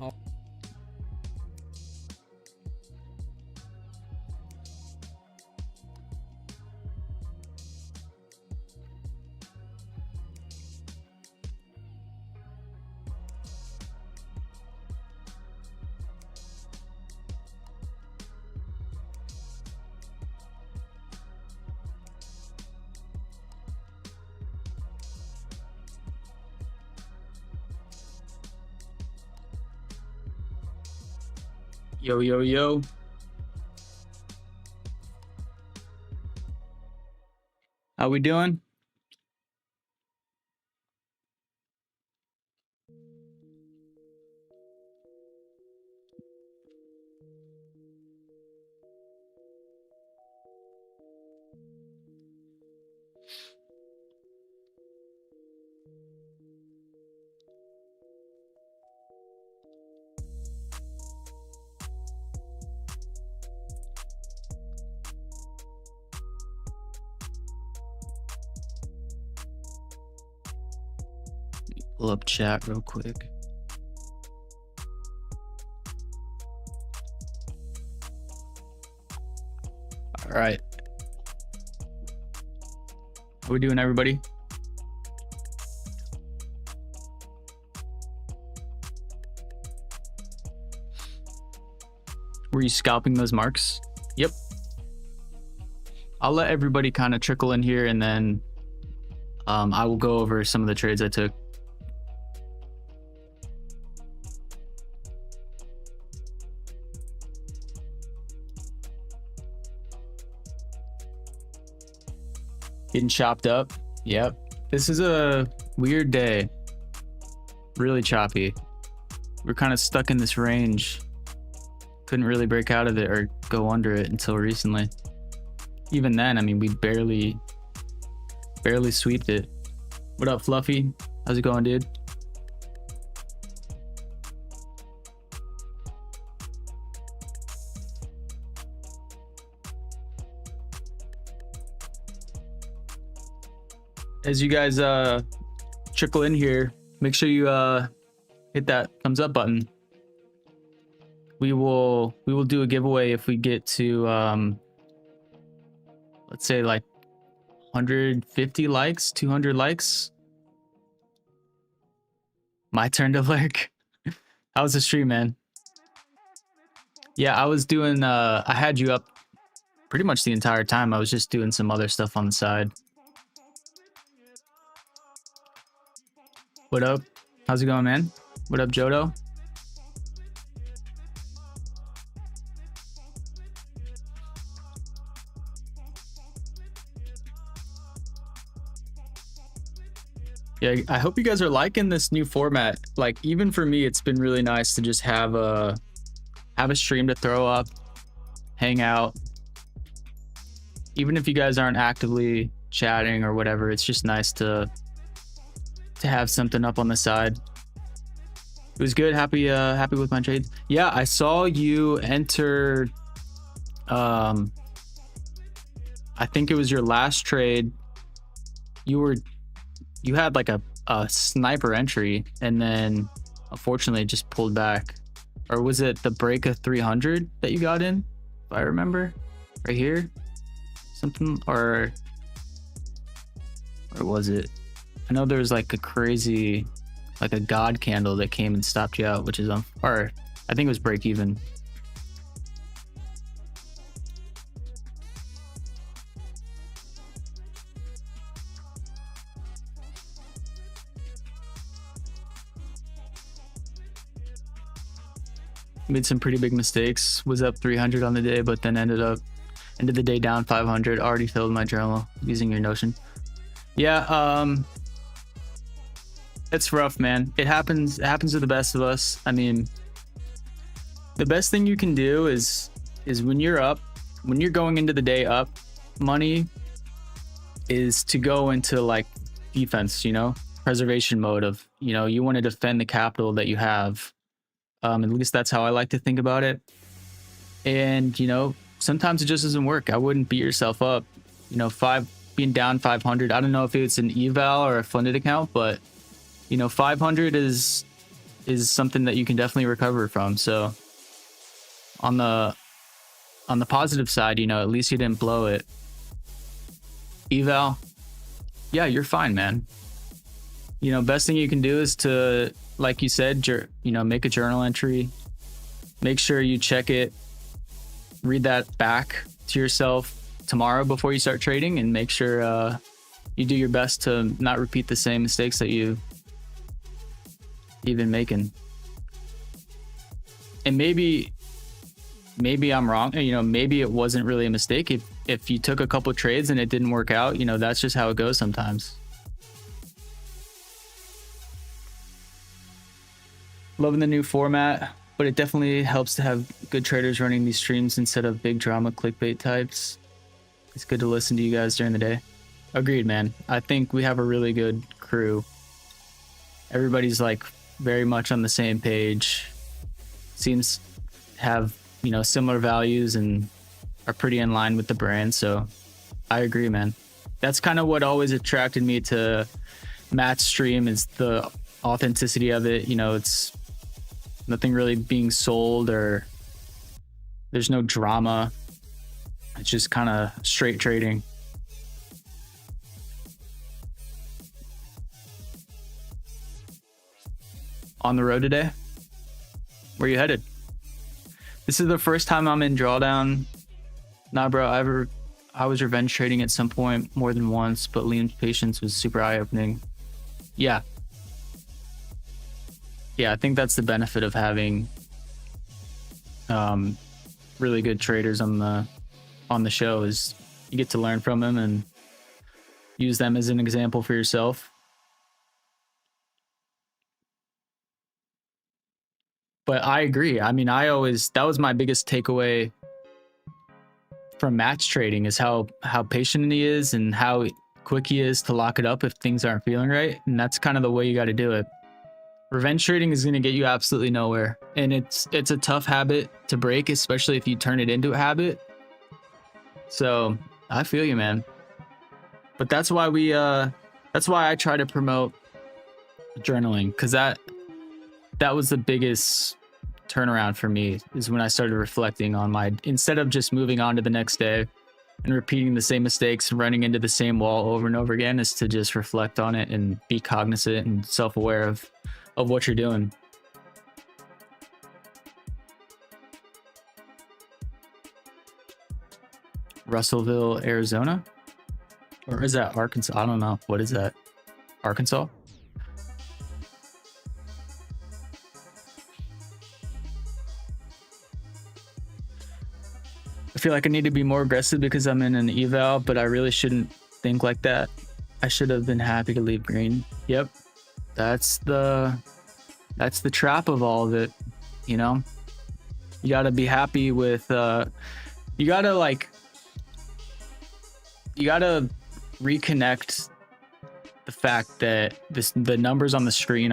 Oh. Yo, yo, yo. How we doing? Pull up chat real quick. All right. How we doing, everybody? Were you scalping those marks? Yep. I'll let everybody kind of trickle in here, and then I will go over some of the trades I took. Getting chopped up. Yep. This is a weird day. Really choppy. We're kind of stuck in this range. Couldn't really break out of it or go under it until recently. Even then, I mean, we barely sweeped it. What up, Fluffy? How's it going, dude? As you guys trickle in here, make sure you hit that thumbs up button. We will do a giveaway if we get to let's say like 150 likes, 200 likes. My turn to lurk. How was the stream, man? Yeah, I was doing I had you up pretty much the entire time. I was just doing some other stuff on the side. What up? How's it going, man? What up, Jodo? Yeah, I hope you guys are liking this new format. Like, even for me, it's been really nice to just have a stream to throw up, hang out. Even if you guys aren't actively chatting or whatever, it's just nice to have something up on the side. It was good. Happy with my trades. Yeah, I saw you enter I think it was your last trade. You had like a sniper entry, and then unfortunately it just pulled back. Or was it the break of 300 that you got in, if I remember? Right here? Something, or was it? I know there was like a crazy, like a god candle that came and stopped you out, which is or I think it was break even. Made some pretty big mistakes. Was up 300 on the day, but then ended the day down 500. Already filled my journal using your Notion. Yeah, it's rough, man. It happens to the best of us. I mean, the best thing you can do is when you're up, when you're going into the day up money, is to go into like defense, you know, preservation mode of, you know, you want to defend the capital that you have. At least that's how I like to think about it. And, you know, sometimes it just doesn't work. I wouldn't beat yourself up. You know, being down 500. I don't know if it's an eval or a funded account, but you know, 500 is is something that you can definitely recover from. So on the positive side, you know, at least you didn't blow it. Eval, yeah, you're fine, man. You know, best thing you can do is to, like you said, you know, make a journal entry. Make sure you check it, read that back to yourself tomorrow before you start trading, and make sure you do your best to not repeat the same mistakes that you've been making. And maybe I'm wrong. You know, maybe it wasn't really a mistake. If you took a couple trades and it didn't work out, you know, that's just how it goes sometimes. Loving the new format, but it definitely helps to have good traders running these streams instead of big drama clickbait types. It's good to listen to you guys during the day. Agreed, man. I think we have a really good crew. Everybody's like very much on the same page. Seems have, you know, similar values and are pretty in line with the brand. So I agree, man. That's kind of what always attracted me to Matt's stream, is the authenticity of it. You know, it's nothing really being sold, or there's no drama. It's just kind of straight trading. On the road today? Where you headed? This is the first time I'm in drawdown. Nah, bro, I was revenge trading at some point more than once, but Liam's patience was super eye-opening. Yeah. Yeah, I think that's the benefit of having really good traders on the show, is you get to learn from them and use them as an example for yourself. But I agree. I mean, that was my biggest takeaway from match trading, is how patient he is and how quick he is to lock it up if things aren't feeling right. And that's kind of the way you got to do it. Revenge trading is going to get you absolutely nowhere. And it's a tough habit to break, especially if you turn it into a habit. So I feel you, man. But that's why I try to promote journaling, because that was the biggest turnaround for me, is when I started reflecting on instead of just moving on to the next day and repeating the same mistakes and running into the same wall over and over again, is to just reflect on it and be cognizant and self-aware of what you're doing. Russellville, Arizona? Or is that Arkansas? I don't know. What is that? Arkansas? I feel like I need to be more aggressive because I'm in an eval, but I really shouldn't think like that. I should have been happy to leave green. Yep. That's the trap of all of it, you know? You got to be happy with you got to reconnect the fact that the numbers on the screen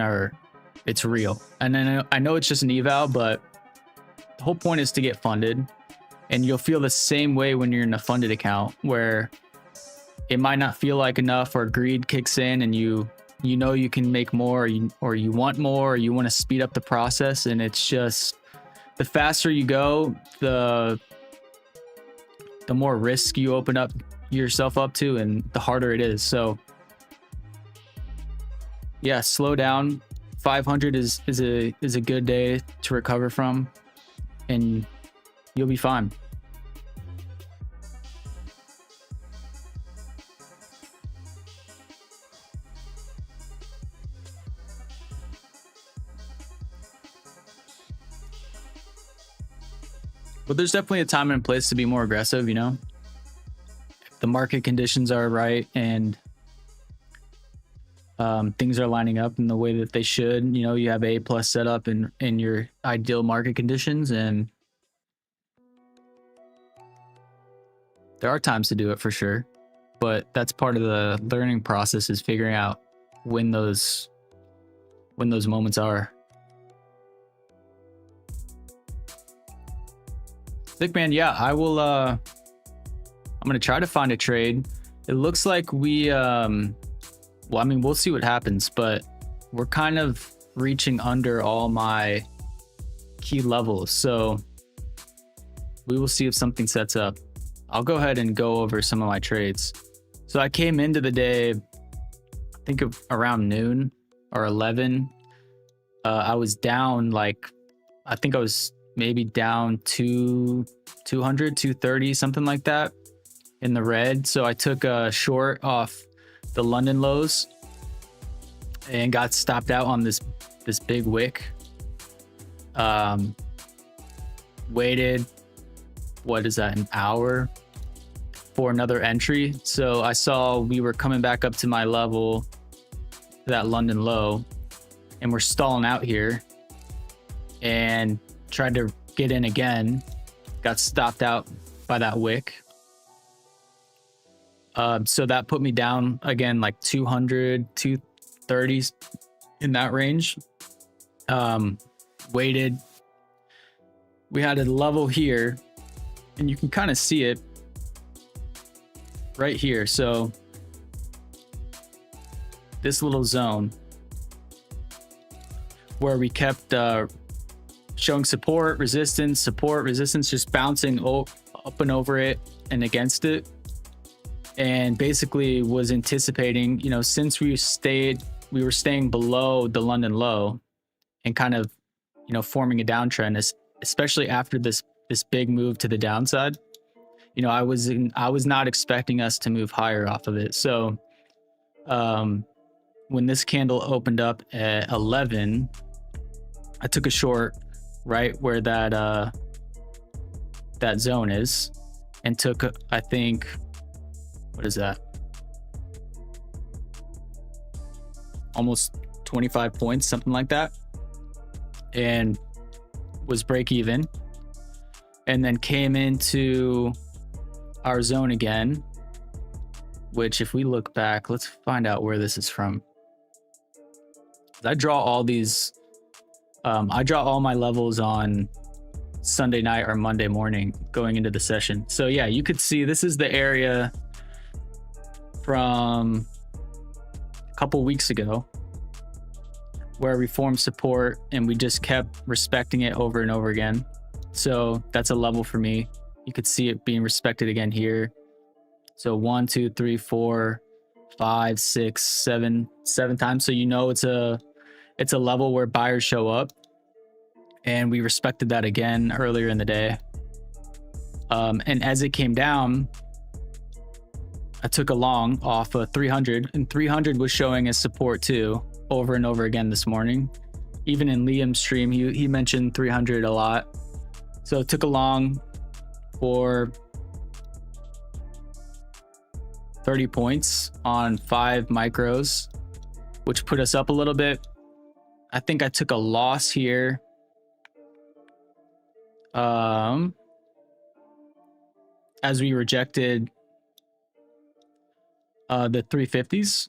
it's real. And then I know it's just an eval, but the whole point is to get funded. And you'll feel the same way when you're in a funded account, where it might not feel like enough, or greed kicks in and you know you can make more, or you want more, or you want to speed up the process. And it's just, the faster you go, the more risk you open up yourself up to, and the harder it is. So yeah, slow down. 500 is a good day to recover from, and you'll be fine. But there's definitely a time and place to be more aggressive, you know? If the market conditions are right and things are lining up in the way that they should, you know, you have A+ set up in your ideal market conditions, and there are times to do it for sure. But that's part of the learning process, is figuring out when those moments are. Thick man, yeah, I will I'm gonna try to find a trade. It looks like we well, I mean, we'll see what happens, but we're kind of reaching under all my key levels. So we will see if something sets up. I'll go ahead and go over some of my trades. So I came into the day, I think of around noon or 11. I was down like, I think I was maybe down 200, 230, something like that in the red. So I took a short off the London lows and got stopped out on this big wick. Waited, what is that, an hour for another entry. So I saw we were coming back up to my level, that London low, and we're stalling out here, and tried to get in again, got stopped out by that wick. So that put me down again, like 200, 230s in that range. Waited. We had a level here, and you can kind of see it right here. So this little zone where we kept showing support, resistance, just bouncing up and over it and against it. And basically was anticipating, you know, since we were staying below the London low and kind of, you know, forming a downtrend, especially after this big move to the downside. You know, I was not expecting us to move higher off of it. So when this candle opened up at 11, I took a short right where that zone is, and took, I think, what is that? Almost 25 points, something like that, and was break even, and then came into our zone again, which if we look back, let's find out where this is from. I draw all these, I draw all my levels on Sunday night or Monday morning going into the session. So yeah, you could see this is the area from a couple weeks ago where we formed support and we just kept respecting it over and over again. So that's a level for me. You could see it being respected again here. So 1, 2, 3, 4, 5, 6, 7 times. So you know it's a level where buyers show up, and we respected that again earlier in the day. And as it came down, I took a long off of 300, and 300 was showing as support too, over and over again this morning. Even in Liam's stream, he mentioned 300 a lot. So took a long for 30 points on 5 micros, which put us up a little bit. I think I took a loss here. As we rejected the 350s.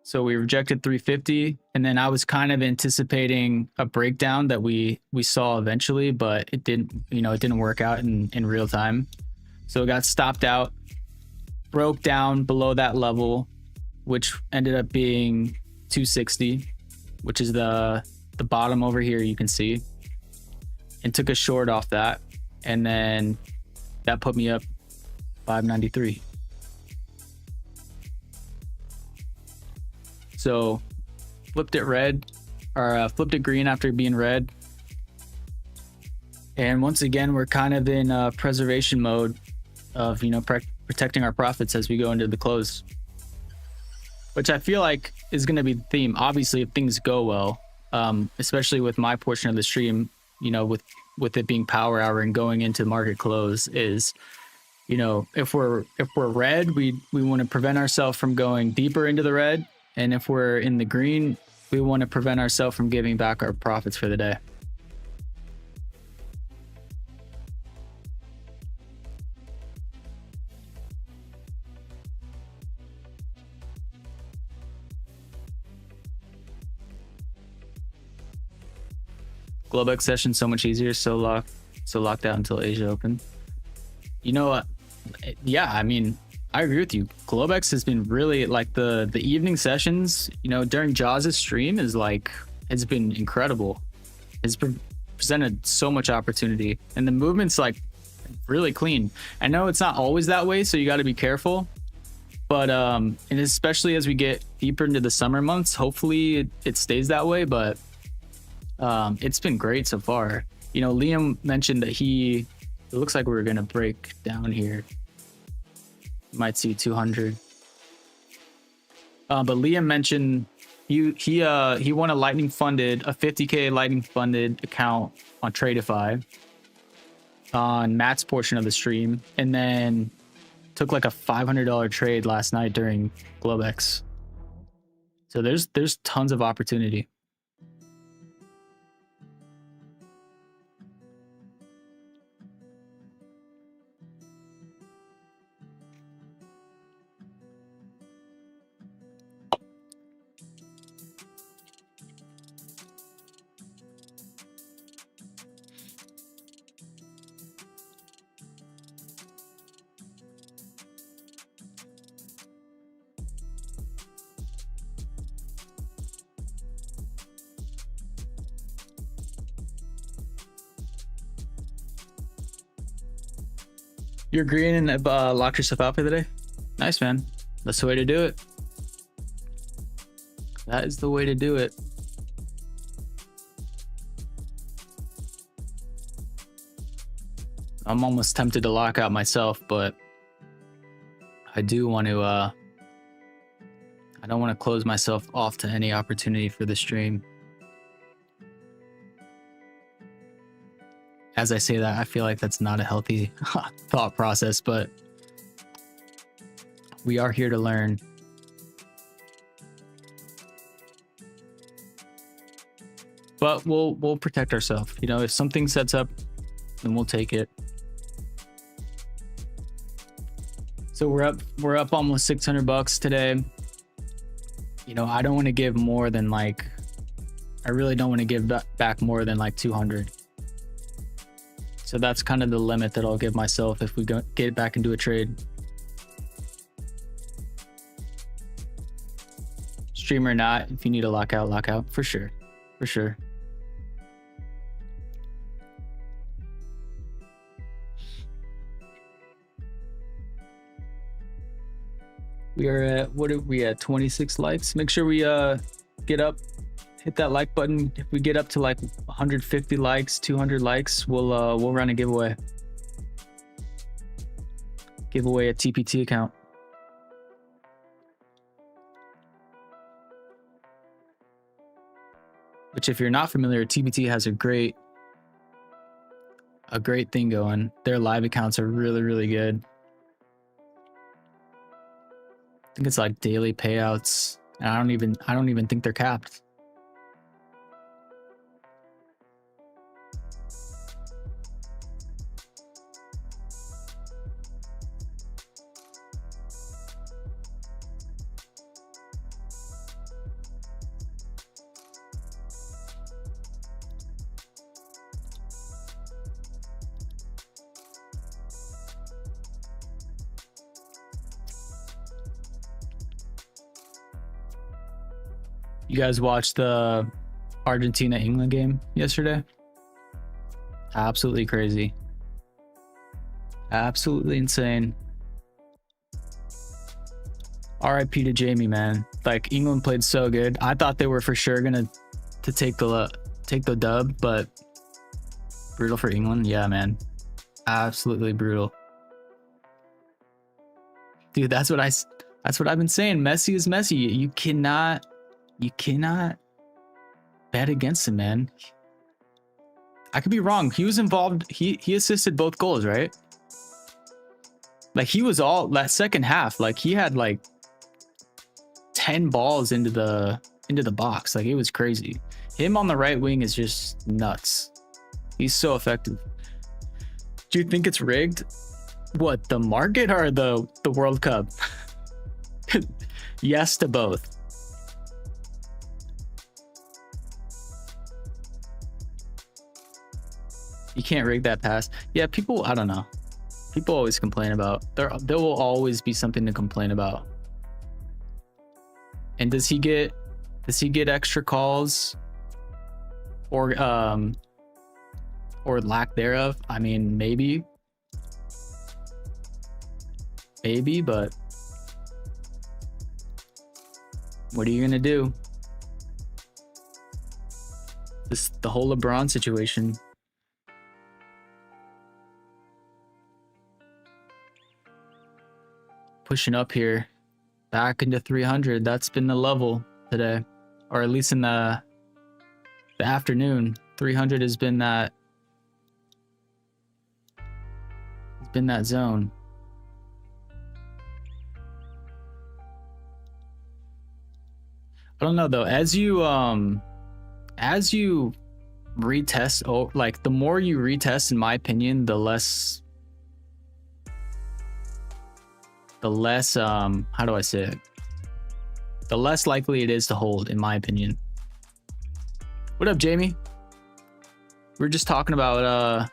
So we rejected 350, and then I was kind of anticipating a breakdown that we saw eventually, but it didn't work out in real time. So it got stopped out, broke down below that level, which ended up being 260, which is the bottom over here, you can see, and took a short off that, and then that put me up 593. So flipped it red, or flipped it green after being red. And once again, we're kind of in preservation mode of, you know, protecting our profits as we go into the close, which I feel like is going to be the theme. Obviously, if things go well, especially with my portion of the stream, you know, with it being power hour and going into market close, is, you know, if we're red, we want to prevent ourselves from going deeper into the red. And if we're in the green, we want to prevent ourselves from giving back our profits for the day. Globex session so much easier, so locked out until Asia open. You know what? Yeah, I mean, I agree with you. Globex has been really, like, the evening sessions, you know, during Jaws' stream is like, has been incredible. It's presented so much opportunity, and the movement's like really clean. I know it's not always that way, so you got to be careful. But and especially as we get deeper into the summer months, hopefully it stays that way. But it's been great so far. You know, Liam mentioned that it looks like we're gonna break down here. You might see 200. But Liam mentioned he won a a 50K lightning funded account on Tradeify on Matt's portion of the stream, and then took like a $500 trade last night during Globex. So there's tons of opportunity. You're green and locked yourself out for the day? Nice, man. That's the way to do it. That is the way to do it. I'm almost tempted to lock out myself, but I do want to, I don't want to close myself off to any opportunity for the stream. As I say that, I feel like that's not a healthy thought process, but we are here to learn. But we'll protect ourselves. You know, if something sets up, then we'll take it. So we're up almost $600 today. You know, I don't want to give more than like, I really don't want to give back more than like 200. So that's kind of the limit that I'll give myself if we get back into a trade. Stream or not, if you need to lock out for sure. For sure. We are at, what are we at, 26 likes? Make sure we get up, hit that like button. If we get up to like 150 likes, 200 likes, we'll run a giveaway. Give away a TPT account. Which, if you're not familiar, TPT has a great thing going. Their live accounts are really, really good. I think it's like daily payouts, and I don't even think they're capped. You guys watched the Argentina-England game yesterday? Absolutely crazy. Absolutely insane. RIP to Jamie, man. Like, England played so good. I thought they were for sure gonna take the dub, but brutal for England. Yeah, man. Absolutely brutal. Dude, that's what I've been saying. Messi is Messi. You cannot bet against him, man. I could be wrong. He was involved. He assisted both goals, right? Like, he was all that second half. Like, he had like 10 balls into the box. Like, it was crazy. Him on the right wing is just nuts. He's so effective. Do you think it's rigged? What, the market or the World Cup? Yes to both. You can't rig that pass. Yeah, people, I don't know. People always complain about. There will always be something to complain about. And does he get extra calls or lack thereof. I mean, maybe, but what are you gonna do? The whole LeBron situation. Pushing up here, back into 300. That's been the level today, or at least in the afternoon. 300 has been that. It's been that zone. I don't know though. As you retest, like the more you retest, in my opinion, the less how do I say it? The less likely it is to hold, in my opinion. What up, Jamie? We were just talking about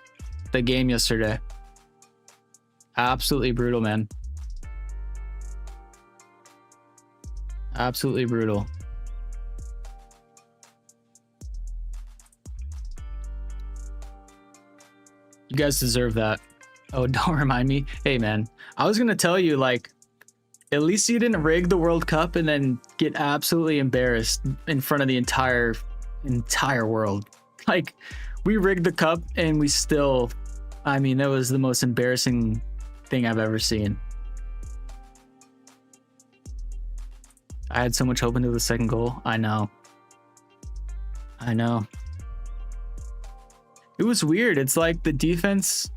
the game yesterday. Absolutely brutal, man. Absolutely brutal. You guys deserve that. Oh, don't remind me. Hey, man, I was gonna tell you, like, at least you didn't rig the World Cup and then get absolutely embarrassed in front of the entire world. Like, we rigged the cup and we still, I mean, that was the most embarrassing thing I've ever seen. I had so much hope into the second goal. I know. It was weird. It's like the defense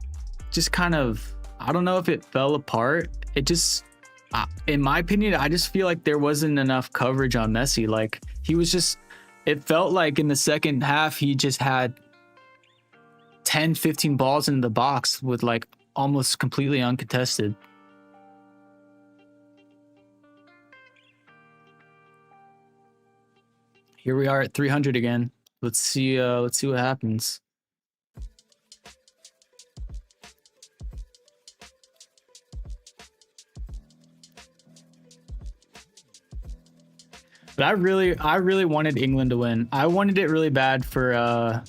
just kind of, I don't know if it fell apart. It just, in my opinion, I just feel like there wasn't enough coverage on Messi. Like, he was just, it felt like in the second half, he just had 10, 15 balls in the box with like almost completely uncontested. Here we are at 300 again. Let's see what happens. But I really wanted England to win. I wanted it really bad for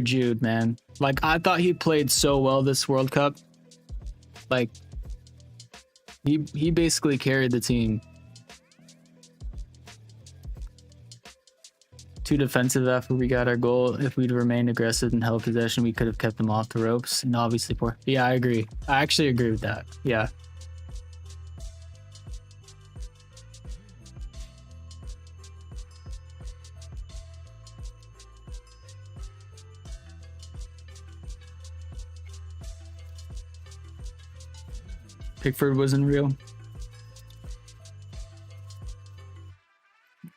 Jude, man. Like, I thought he played so well this World Cup. Like, he basically carried the team. Too defensive after we got our goal. If we'd remained aggressive and held possession, we could have kept them off the ropes. And obviously poor. Yeah, I agree. I actually agree with that. Yeah. Pickford wasn't real.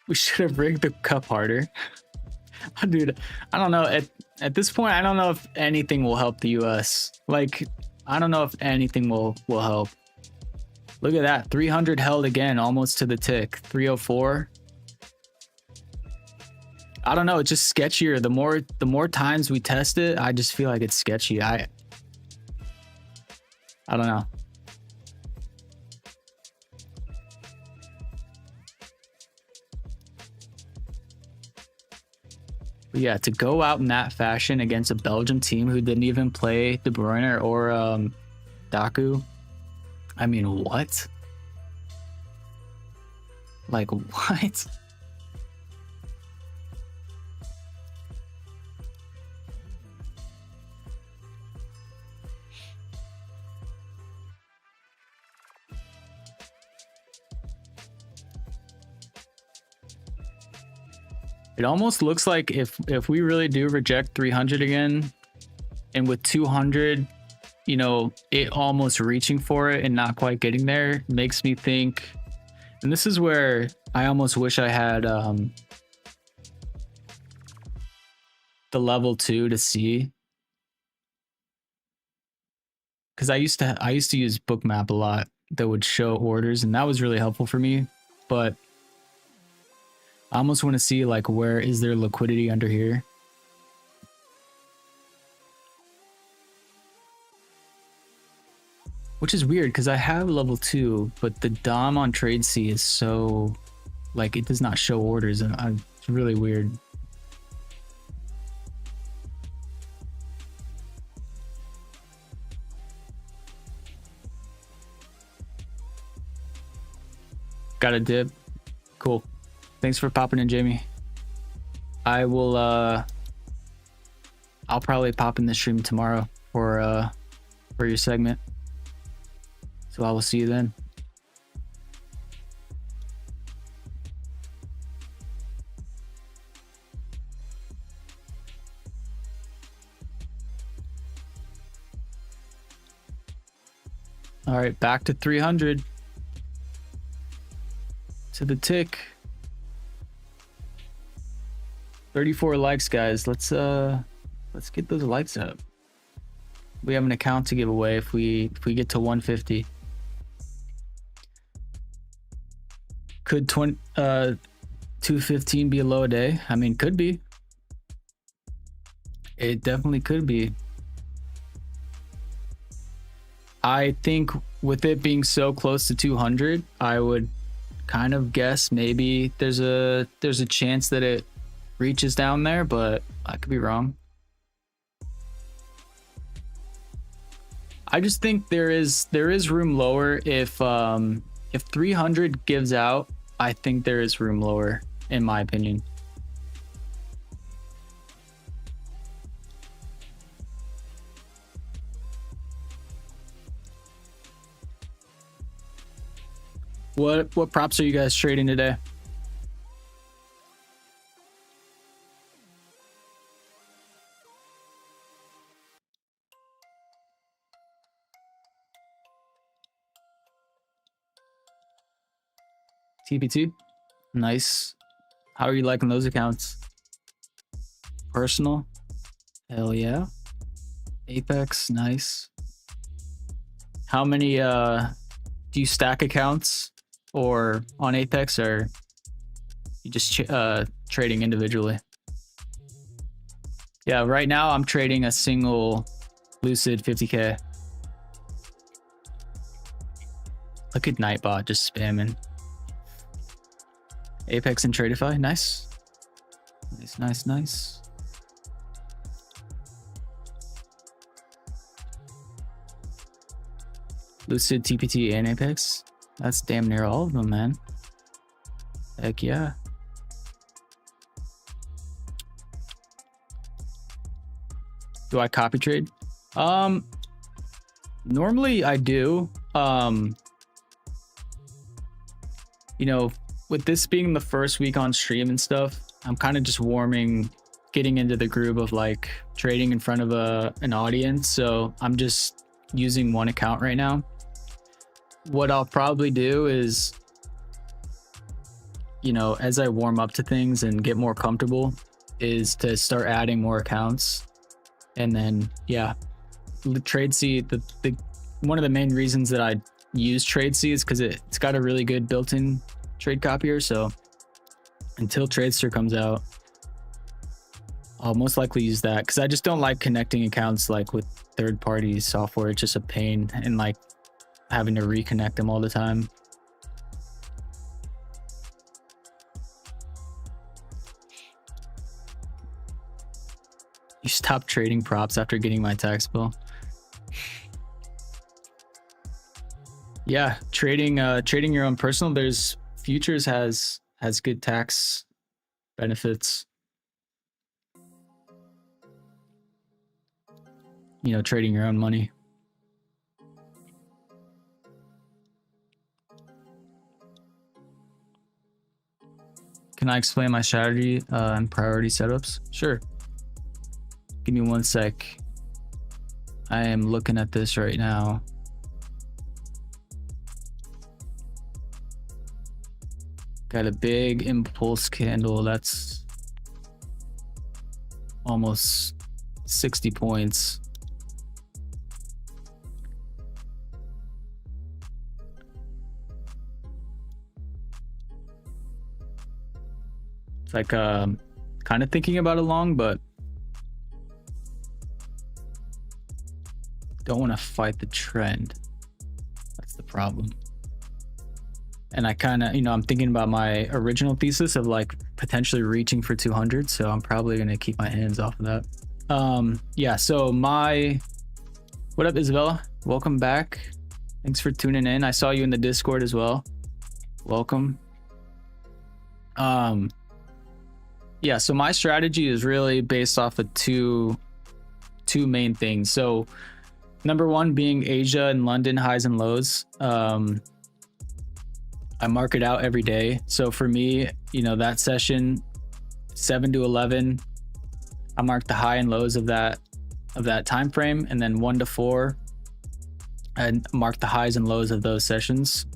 We should have rigged the cup harder. Dude, I don't know. At this point, I don't know if anything will help the US. Like, I don't know if anything will help. Look at that. 300 held again, almost to the tick. 304. I don't know. It's just sketchier. The more times we test it, I just feel like it's sketchy. I don't know. But yeah, to go out in that fashion against a Belgium team who didn't even play De Bruyne or Daku. I mean, what? Like, what? It almost looks like if we really do reject 300 again, and with 200, you know, it almost reaching for it and not quite getting there, makes me think, and this is where I almost wish I had the level 2 to see, because I used to use Bookmap a lot that would show orders, and that was really helpful for me. But I almost want to see, like, where is there liquidity under here? Which is weird because I have level 2, but the DOM on TradeC is so, like, it does not show orders, and it's really weird. Got a dip. Cool. Thanks for popping in, Jamie. I will I'll probably pop in the stream tomorrow for your segment. So I will see you then. All right, back to 300. To the tick. 34 likes, guys. Let's get those likes up. We have an account to give away if we get to 150. Could 215 be a low a day? I mean, could be. It definitely could be. I think with it being so close to 200, I would kind of guess maybe there's a chance that it reaches down there, but I could be wrong. I just think there is room lower. If 300 gives out, I think there is room lower, in my opinion. What props are you guys trading today? TPT, nice. How are you liking those accounts? Personal, hell yeah. Apex, nice. How many do you stack accounts or on Apex, or you just trading individually? Yeah, right now I'm trading a single Lucid 50k. Look at Nightbot just spamming. Apex and Tradeify, nice. Nice. Lucid, TPT, and Apex. That's damn near all of them, man. Heck yeah. Do I copy trade? Normally I do. You know, with this being the first week on stream and stuff, I'm kind of just getting into the groove of like trading in front of an audience. So I'm just using one account right now. What I'll probably do is, you know, as I warm up to things and get more comfortable, is to start adding more accounts. And then, yeah, TradeC, the one of the main reasons that I use TradeC is because it's got a really good built-in trade copier. So until TradeSter comes out, I'll most likely use that, because I just don't like connecting accounts like with third-party software. It's just a pain, and like having to reconnect them all the time. You stopped trading props after getting my tax bill. Yeah, trading your own personal, there's futures has good tax benefits. You know, trading your own money. Can I explain my strategy and priority setups? Sure. Give me one sec. I am looking at this right now. Got a big impulse candle. That's almost 60 points. It's like kind of thinking about it long, but don't want to fight the trend. That's the problem. And I kind of, you know, I'm thinking about my original thesis of like potentially reaching for 200. So I'm probably going to keep my hands off of that. Yeah. So what up, Isabella? Welcome back. Thanks for tuning in. I saw you in the Discord as well. welcome. Yeah, so my strategy is really based off of two main things. So number one being Asia and London highs and lows. I mark it out every day. So for me, you know, that session 7 to 11, I mark the high and lows of that time frame, and then 1 to 4, I mark the highs and lows of those sessions.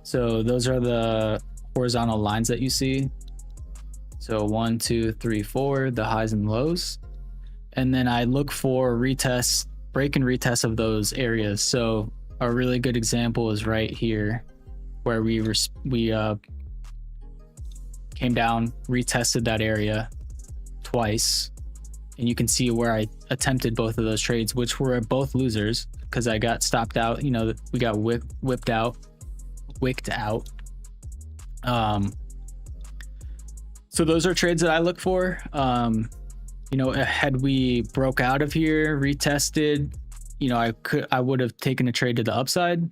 So those are the horizontal lines that you see. So 1, 2, 3, 4, the highs and lows. And then I look for retest, break and retest of those areas. So a really good example is right here, where we came down, retested that area twice. And you can see where I attempted both of those trades, which were both losers because I got stopped out. You know, we got wicked out. So those are trades that I look for. You know, had we broke out of here, retested, you know, I would have taken a trade to the upside.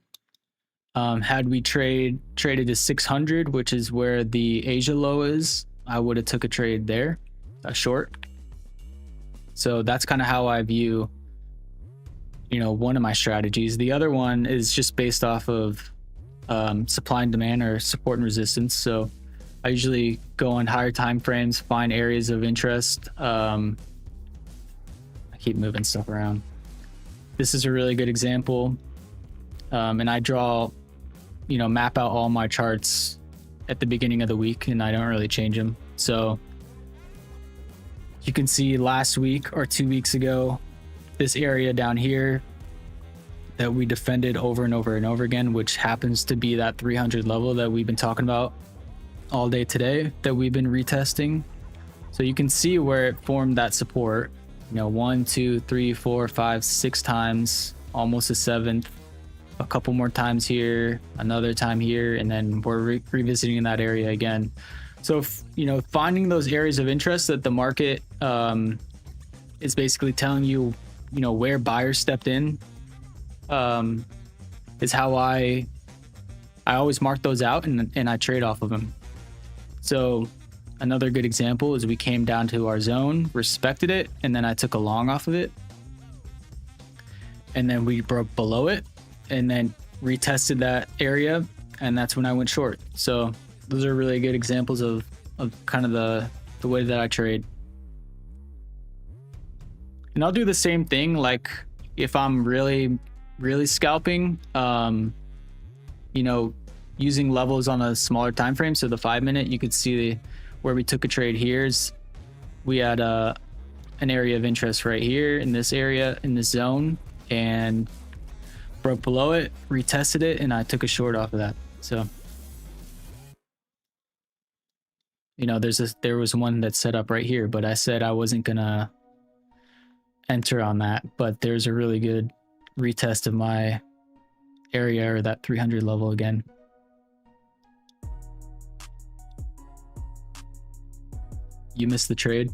Had we traded to 600, which is where the Asia low is, I would have took a trade there, a short. So that's kind of how I view, you know, one of my strategies. The other one is just based off of supply and demand, or support and resistance. So I usually go on higher time frames, find areas of interest. I keep moving stuff around. This is a really good example. And I draw, you know, map out all my charts at the beginning of the week, and I don't really change them. So you can see last week or 2 weeks ago, this area down here that we defended over and over and over again, which happens to be that 300 level that we've been talking about all day today, that we've been retesting. So you can see where it formed that support, you know, 1, 2, 3, 4, 5, 6 times, almost a seventh, a couple more times here, another time here, and then we're revisiting that area again. So, you know, finding those areas of interest that the market is basically telling you, you know, where buyers stepped in, is how I always mark those out, and I trade off of them. So another good example is we came down to our zone, respected it, and then I took a long off of it. And then we broke below it and then retested that area, and that's when I went short. So those are really good examples of kind of the way that I trade. And I'll do the same thing, like if I'm really scalping, you know, using levels on a smaller time frame. So the 5-minute, you could see where we took a trade here is we had an area of interest right here in this area, in this zone, and broke below it, retested it, and I took a short off of that. So, you know, there was one that set up right here, but I said I wasn't gonna enter on that. But there's a really good retest of my area, or that 300 level again. You missed the trade.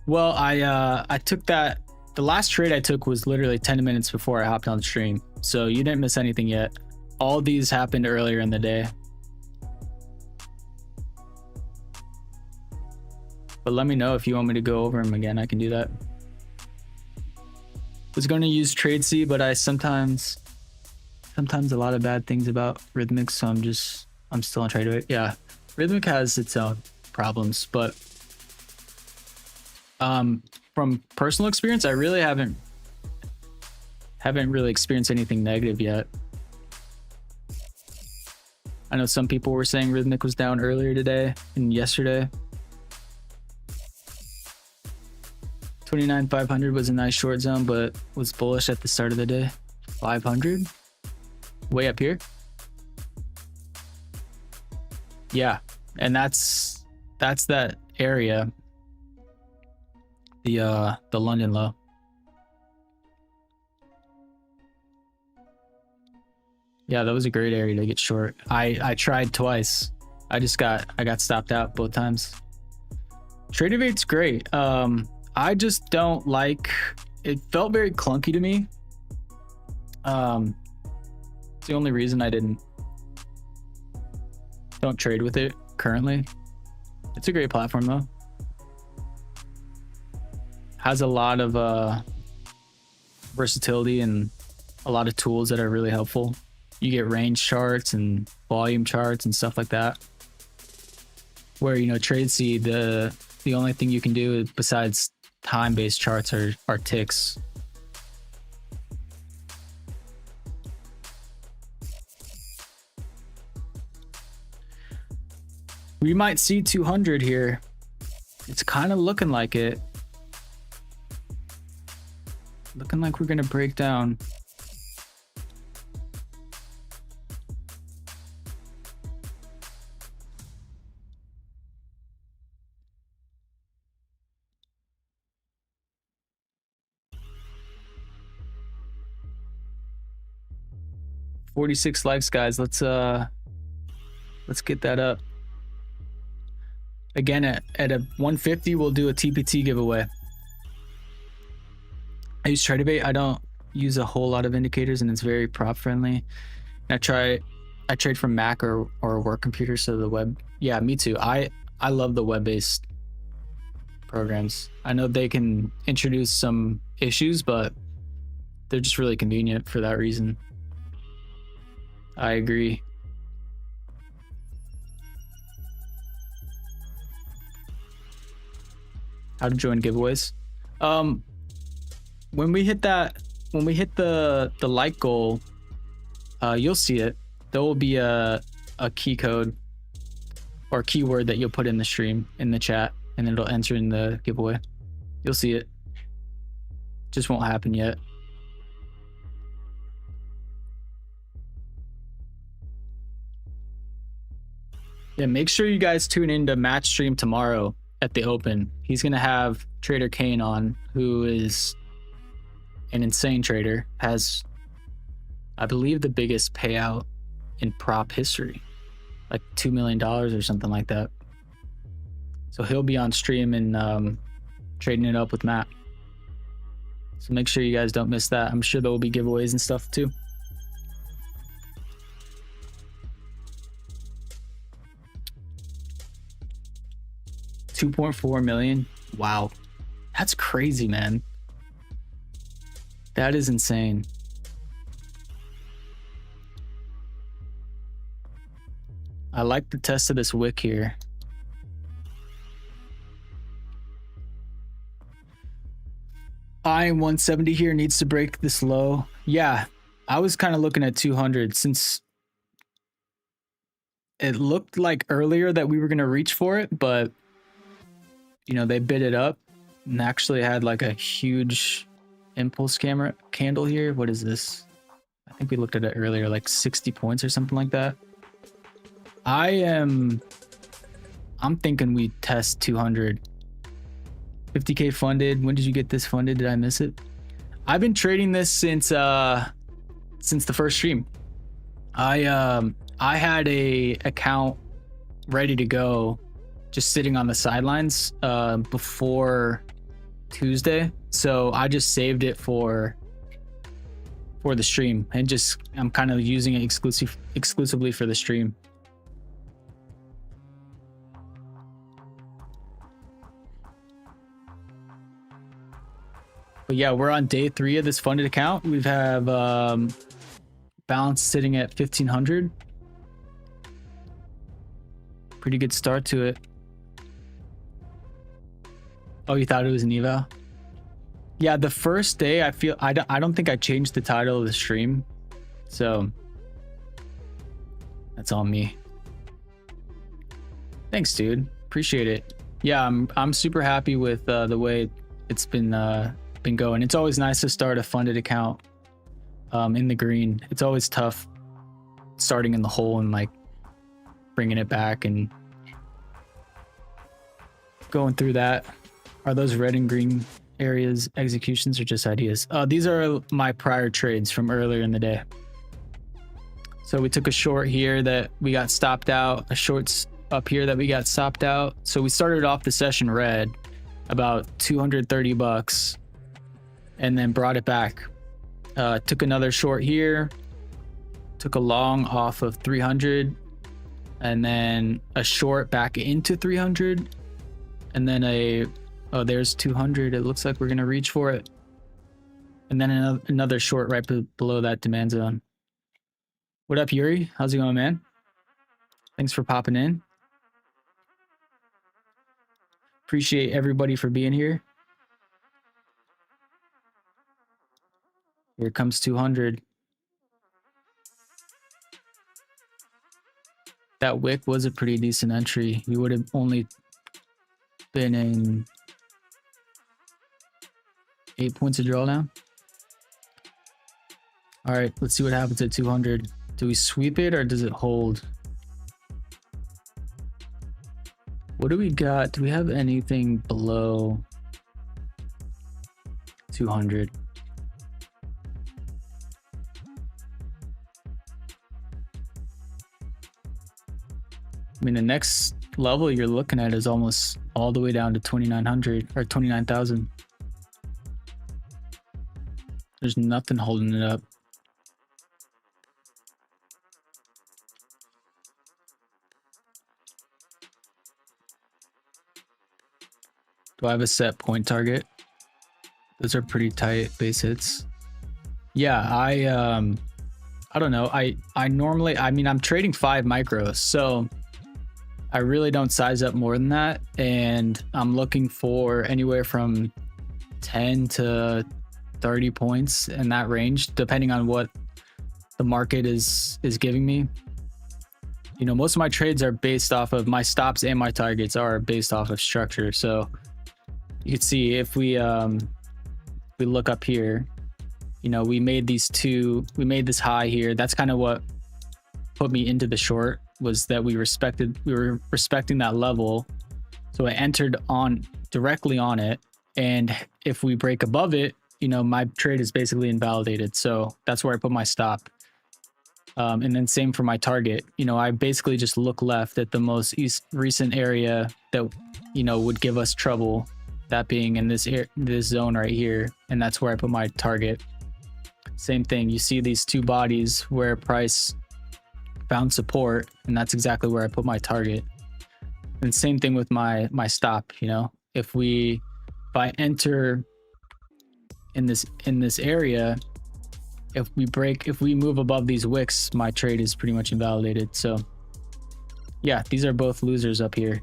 Well, I took that. The last trade I took was literally 10 minutes before I hopped on the stream. So you didn't miss anything yet. All these happened earlier in the day. But let me know if you want me to go over them again. I can do that. Was going to use TradeC, but I sometimes a lot of bad things about Rhythmic, so I'm still on Tradeify. Yeah, Rhythmic has its own problems, but from personal experience, I really haven't really experienced anything negative yet. I know some people were saying Rhythmic was down earlier today and yesterday. 29,500 was a nice short zone, but was bullish at the start of the day. 500, way up here. Yeah, and that's that area. The London low. Yeah, that was a great area to get short. I tried twice. I got stopped out both times. Tradeify's great. I just don't like, it felt very clunky to me. It's the only reason I didn't Don't trade with it currently. It's a great platform though. Has a lot of versatility and a lot of tools that are really helpful. You get range charts and volume charts and stuff like that. Where, you know, TradeSeed, the only thing you can do besides time-based charts are ticks. We might see 200 here. It's kind of looking like it. Looking like we're gonna break down. $46 likes, guys. Let's get that up. Again, at a 150, we'll do a TPT giveaway. I use Tradeify. I don't use a whole lot of indicators, and it's very prop friendly. And I trade from Mac or work computer, so the web. Yeah, me too. I love the web-based programs. I know they can introduce some issues, but they're just really convenient for that reason. I agree. How to join giveaways? When we hit the like goal, you'll see it. There will be a key code or keyword that you'll put in the stream in the chat, and it'll enter in the giveaway. You'll see it. Just won't happen yet. Yeah, make sure you guys tune into Matt's stream tomorrow at the open. He's gonna have Trader Kane on, who is an insane trader, has, I believe, the biggest payout in prop history, like $2 million or something like that. So he'll be on stream and trading it up with Matt. So make sure you guys don't miss that. I'm sure there will be giveaways and stuff too. $2.4 million. Wow. That's crazy, man. That is insane. I like the test of this wick here. I 170 here needs to break this low. Yeah, I was kind of looking at 200 since it looked like earlier that we were going to reach for it, but you know, they bid it up and actually had like a huge impulse candle here. What is this? I think we looked at it earlier, like 60 points or something like that. I'm thinking we test 200. 50K funded. When did you get this funded? Did I miss it? I've been trading this since the first stream. I had a account ready to go, just sitting on the sidelines before Tuesday, so I just saved it for the stream, and just I'm kind of using it exclusively for the stream. But yeah, we're on day 3 of this funded account. We have balance sitting at 1,500. Pretty good start to it. Oh, you thought it was an eval? Yeah, the first day I don't think I changed the title of the stream, so that's on me. Thanks, dude. Appreciate it. Yeah, I'm super happy with the way it's been going. It's always nice to start a funded account in the green. It's always tough starting in the hole and like bringing it back and going through that. Are those red and green areas executions or just ideas? These are my prior trades from earlier in the day. So we took a short here that we got stopped out, a short up here that we got stopped out. So we started off the session red, about 230 bucks, and then brought it back. Took another short here, took a long off of 300, and then a short back into 300, and then oh, there's 200. It looks like we're gonna reach for it, and then another short right below that demand zone. What up, Yuri? How's it going, man? Thanks for popping in. Appreciate everybody for being here. Here comes 200. That wick was a pretty decent entry. We would have only been in 8 points of drawdown. All right, let's see what happens at 200. Do we sweep it or does it hold? What do we got? Do we have anything below 200? I mean, the next level you're looking at is almost all the way down to 2,900 or 29,000. There's nothing holding it up. Do I have a set point target? Those are pretty tight base hits. Yeah, I don't know. I normally, I mean, I'm trading 5 micros, so I really don't size up more than that, and I'm looking for anywhere from 10 to 30 points in that range, depending on what the market is giving me. You know, most of my trades are based off of my stops, and my targets are based off of structure. So you can see if we look up here, you know, we made this high here. That's kind of what put me into the short, was that we were respecting that level. So I entered on directly on it, and if we break above it, you know, my trade is basically invalidated. So that's where I put my stop. And then same for my target. You know, I basically just look left at the most recent area that, you know, would give us trouble, that being in this zone right here, and that's where I put my target. Same thing, you see these two bodies where price found support, and that's exactly where I put my target. And same thing with my stop. You know, if I enter in this area, if we move above these wicks, my trade is pretty much invalidated. So yeah, these are both losers up here.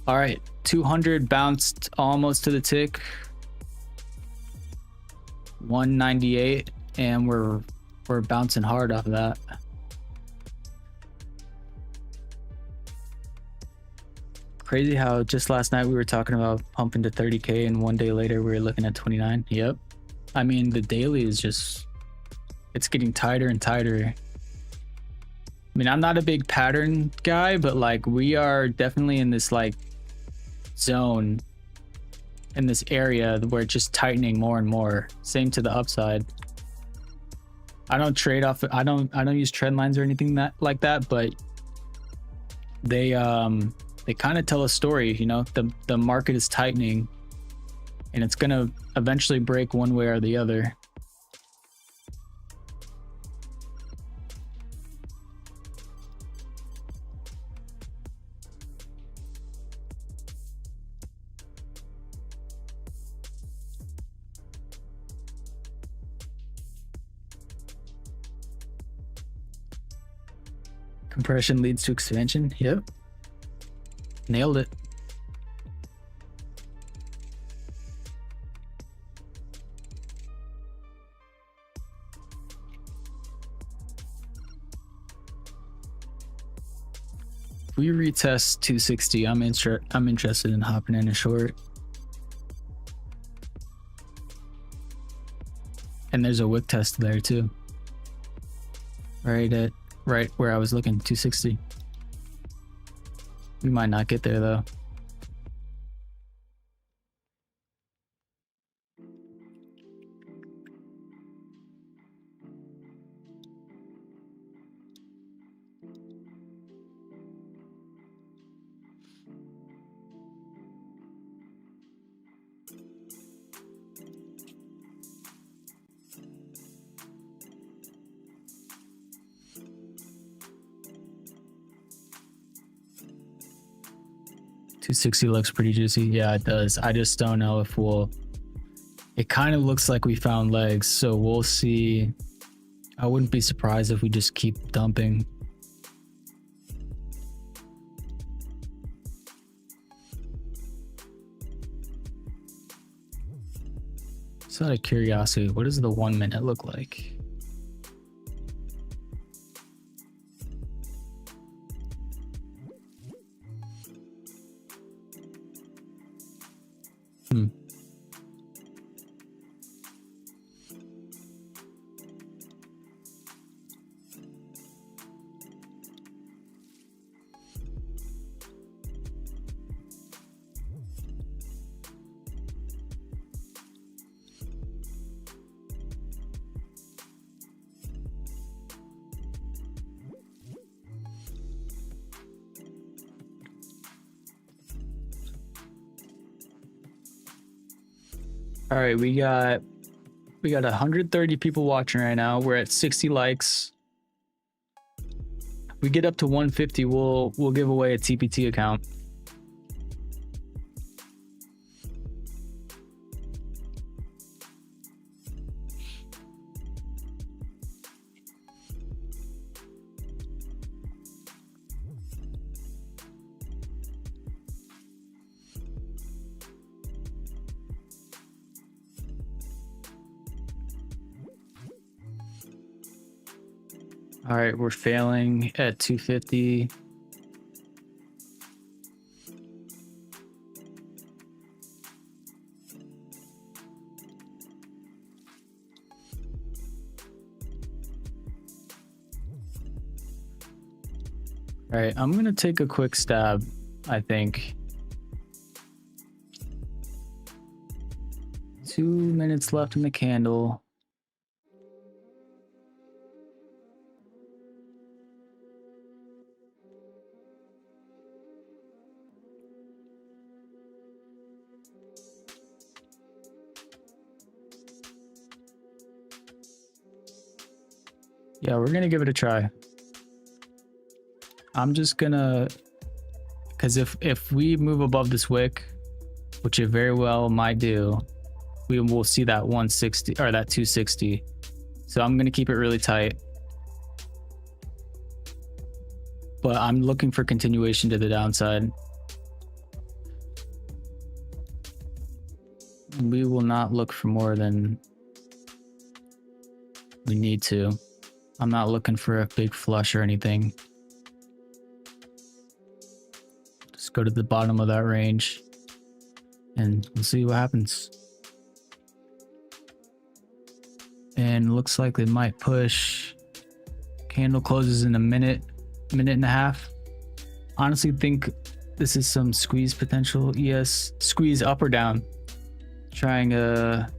All right, 200 bounced almost to the tick. 198, and we're bouncing hard off of that. Crazy how just last night we were talking about pumping to 30K, and one day later we were looking at 29. Yep. I mean, the daily is just, it's getting tighter and tighter. I mean, I'm not a big pattern guy, but like, we are definitely in this like zone, in this area where it's just tightening more and more. Same to the upside. I don't trade off, I don't use trend lines or anything like that, but they kind of tell a story. You know, the market is tightening, and it's gonna eventually break one way or the other. Compression leads to expansion. Yep. Nailed it. If we retest 260, I'm interested in hopping in a short. And there's a wick test there too. Right where I was looking, 260. We might not get there though. 260 looks pretty juicy. Yeah, it does. I just don't know if we'll... It kind of looks like we found legs, so we'll see. I wouldn't be surprised if we just keep dumping. Just out of curiosity, what does the 1 minute look like? All right, we got 130 people watching right now. We're at 60 likes. We get up to 150, we'll give away a TPT account. All right, we're failing at 250. All right, I'm gonna take a quick stab, I think. 2 minutes left in the candle. Yeah, we're gonna give it a try. I'm just gonna, because if we move above this wick, which it very well might do, we will see that 160 or that 260. So I'm gonna keep it really tight. But I'm looking for continuation to the downside. We will not look for more than we need to. I'm not looking for a big flush or anything. Just go to the bottom of that range and we'll see what happens. And looks like they might push. Candle closes in a minute and a half. Honestly think this is some squeeze potential. ES squeeze up or down. Trying a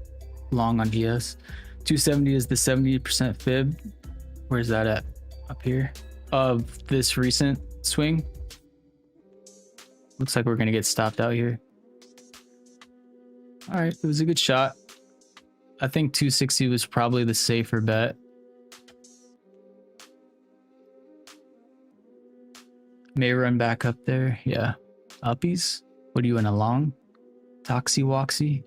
long on ES. 270 is the 70% fib. Where's that at? Up here of this recent swing. Looks like we're gonna get stopped out here. All right, it was a good shot. I think 260 was probably the safer bet. May run back up there. Yeah. Uppies? What are you in a long? Toxie Woxy?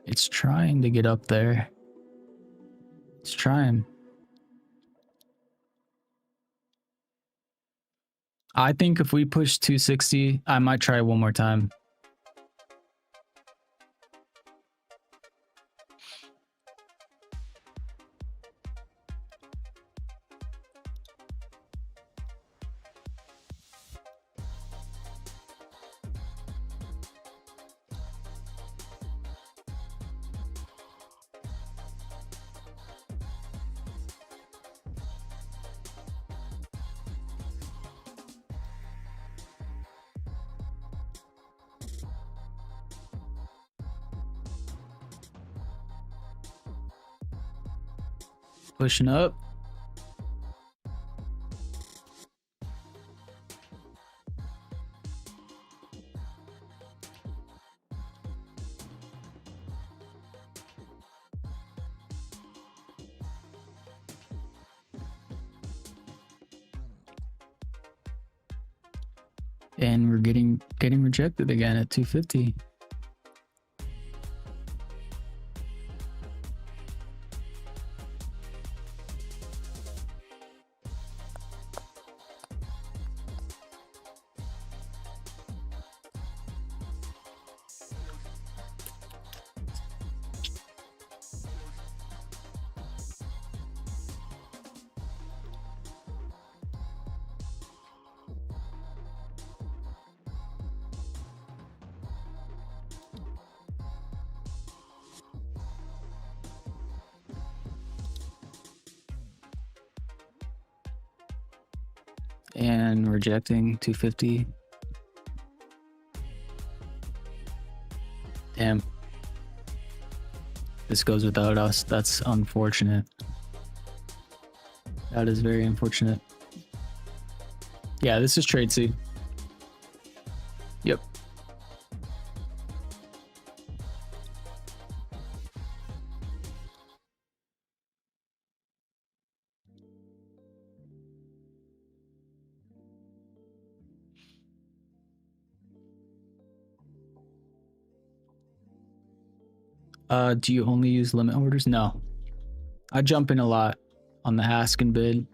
It's trying to get up there. It's trying. I think if we push 260, I might try one more time. Pushing up. And we're getting rejected again at 250. And rejecting 250. Damn. This goes without us. That's unfortunate. That is very unfortunate. Yeah, this is trade C. Yep. Do you only use limit orders? No. I jump in a lot on the ask and bid.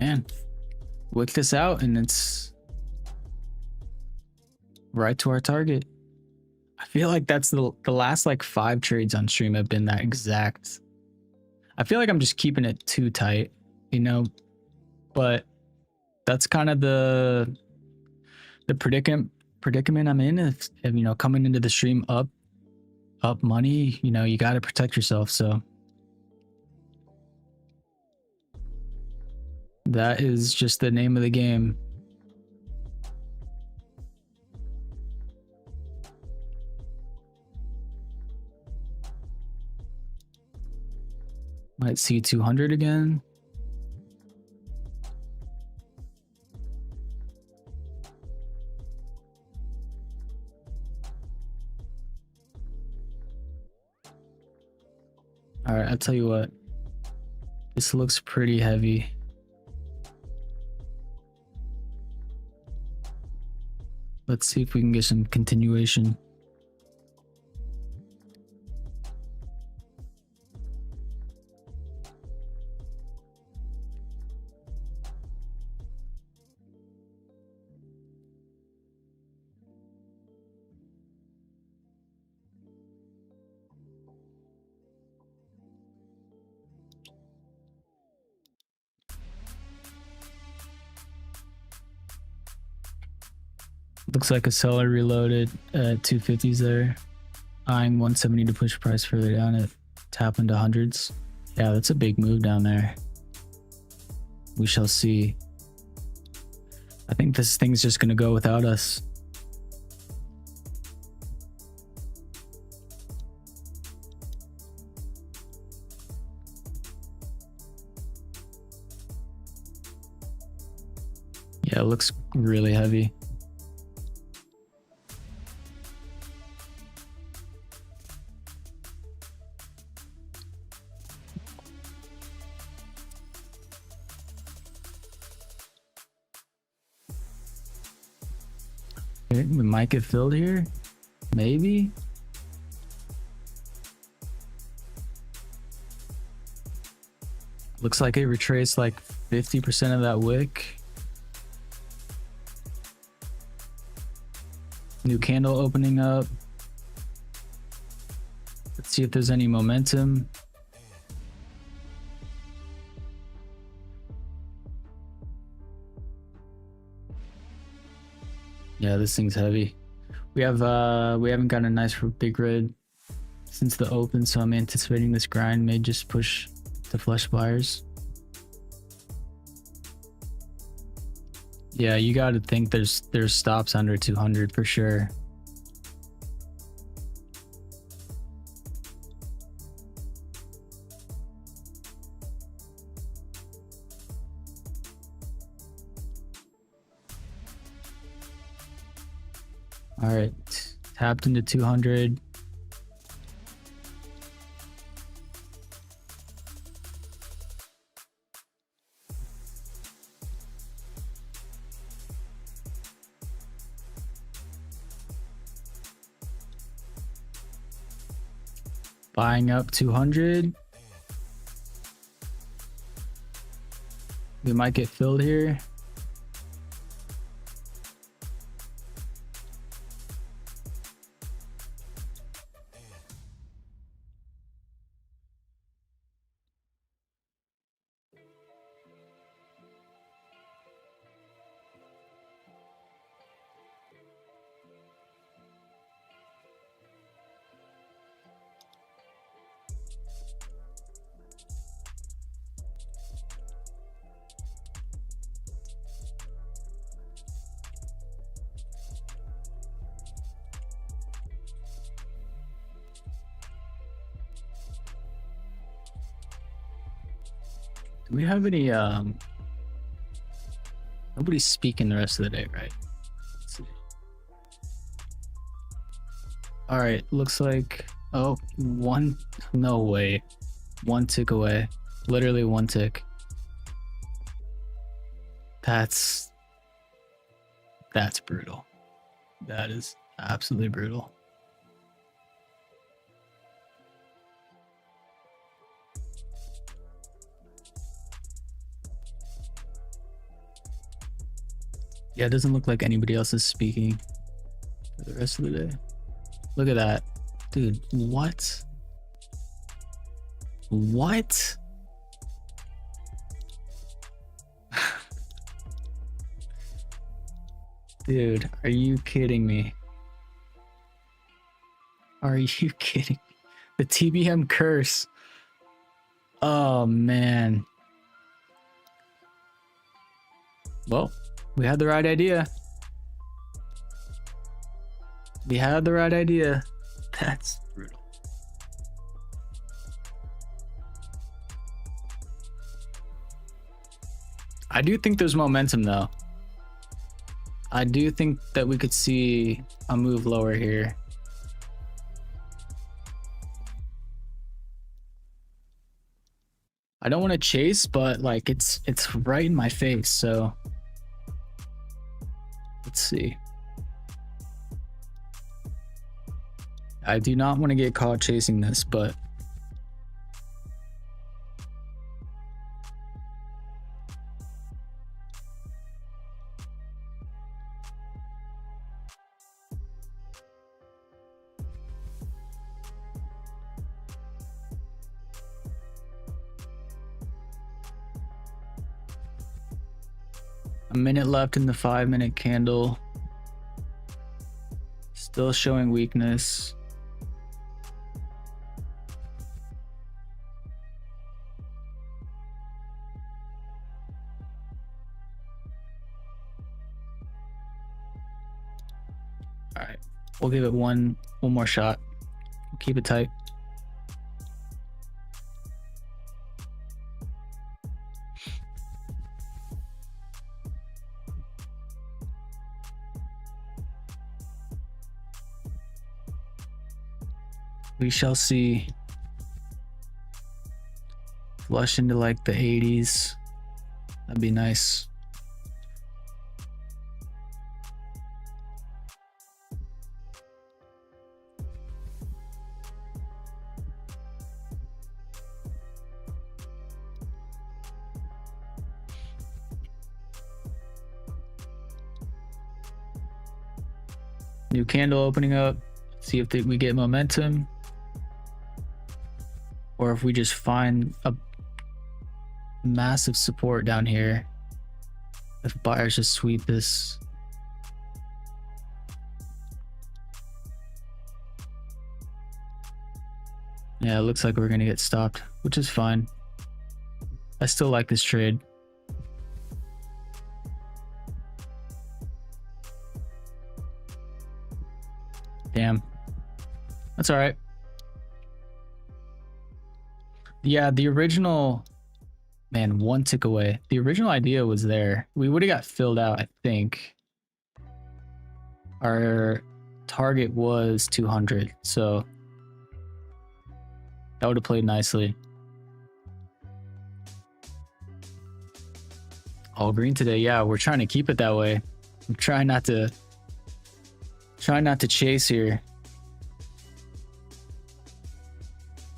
Man, wick this out and it's right to our target. I feel like that's the last like 5 trades on stream have been that exact. I feel like I'm just keeping it too tight, you know, but that's kind of the predicament I'm in. If you know, coming into the stream up money, you know, you got to protect yourself. So that is just the name of the game. Might see 200 again. All right, I'll tell you what. This looks pretty heavy. Let's see if we can get some continuation. Looks like a seller reloaded at 250s there. Eyeing 170 to push price further down at tap into hundreds. Yeah, that's a big move down there. We shall see. I think this thing's just gonna go without us. Yeah, it looks really heavy. Okay, we might get filled here. Maybe. Looks like it retraced like 50% of that wick. New candle opening up. Let's see if there's any momentum. Yeah, this thing's heavy. We haven't gotten a nice big red since the open, so I'm anticipating this grind may just push to flush buyers. Yeah, you got to think there's stops under 200 for sure. All right, tapped into 200. Buying up 200. We might get filled here. Do we have any nobody's speaking the rest of the day, right? Let's see. All right, looks like no way. One tick away. Literally one tick. That's brutal. That is absolutely brutal. Yeah, it doesn't look like anybody else is speaking for the rest of the day. Look at that. Dude, what? What? Dude, are you kidding me? Are you kidding me? The TBM curse. Oh, man. Well, we had the right idea. We had the right idea. That's brutal. I do think there's momentum though. I do think that we could see a move lower here. I don't want to chase, but like it's right in my face, so let's see. I do not want to get caught chasing this, but a minute left in the 5-minute candle. Still showing weakness. All right, we'll give it one more shot. We'll keep it tight. We shall see. Flush into like the 80s. That'd be nice. New candle opening up. See if we get momentum. Or if we just find a massive support down here. If buyers just sweep this. Yeah, it looks like we're gonna get stopped, which is fine. I still like this trade. Damn. That's all right. Yeah, the original, man, one tick away. The original idea was there. We would have got filled out, I think. Our target was 200, so that would have played nicely. All green today. Yeah, we're trying to keep it that way. I'm trying not to chase here.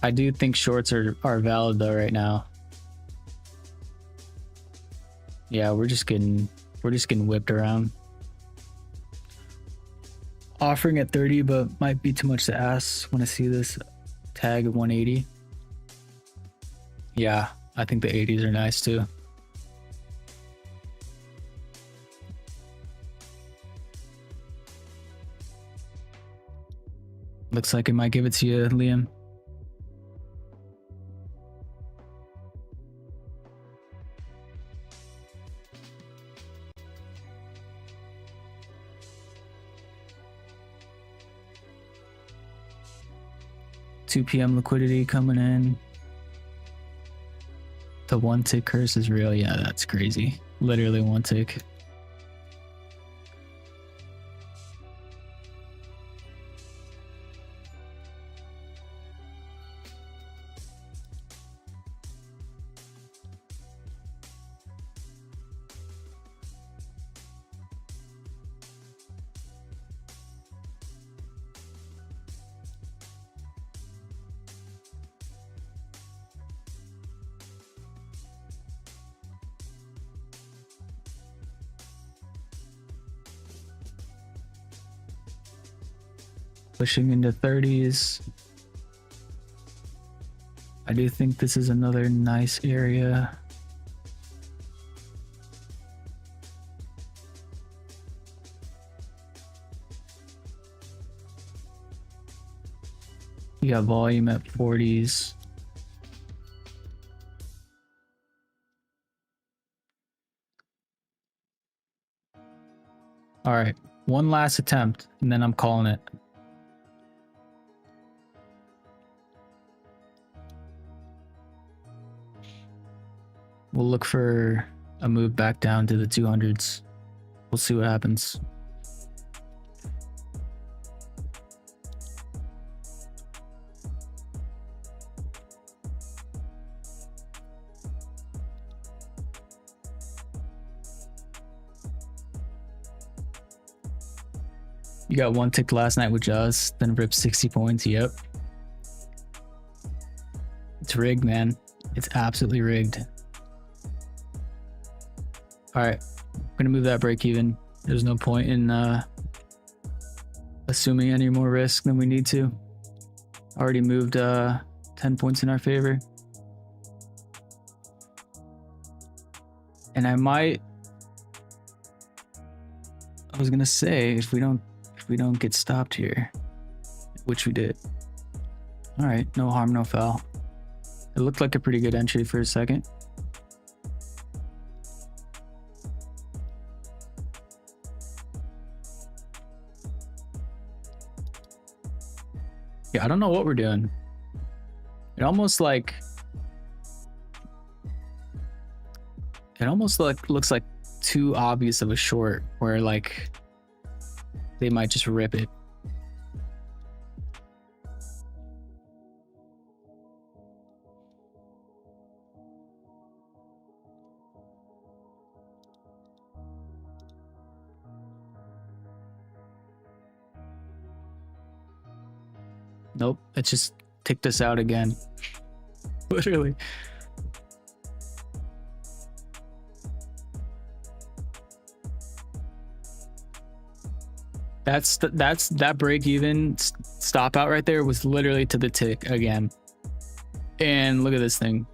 I do think shorts are valid though right now. Yeah, we're just getting whipped around. Offering at 30, but might be too much to ask when I see this tag of 180. Yeah, I think the 80s are nice too. Looks like it might give it to you, Liam. $2 p.m. liquidity coming in. The one tick curse is real. Yeah, that's crazy. Literally one tick. Pushing into 30s. I do think this is another nice area. You got volume at 40s. All right, one last attempt and then I'm calling it. We'll look for a move back down to the 200s. We'll see what happens. You got one tick last night with Jaws, then ripped 60 points. Yep. It's rigged, man. It's absolutely rigged. All right, I'm gonna move that break even. There's no point in assuming any more risk than we need to. Already moved 10 points in our favor. And I was gonna say if we don't get stopped here, which we did. All right, no harm, no foul. It looked like a pretty good entry for a second. Yeah, I don't know what we're doing. It almost looks like too obvious of a short where like they might just rip it. Nope, it just ticked us out again. Literally. That break even stop out right there was literally to the tick again. And look at this thing.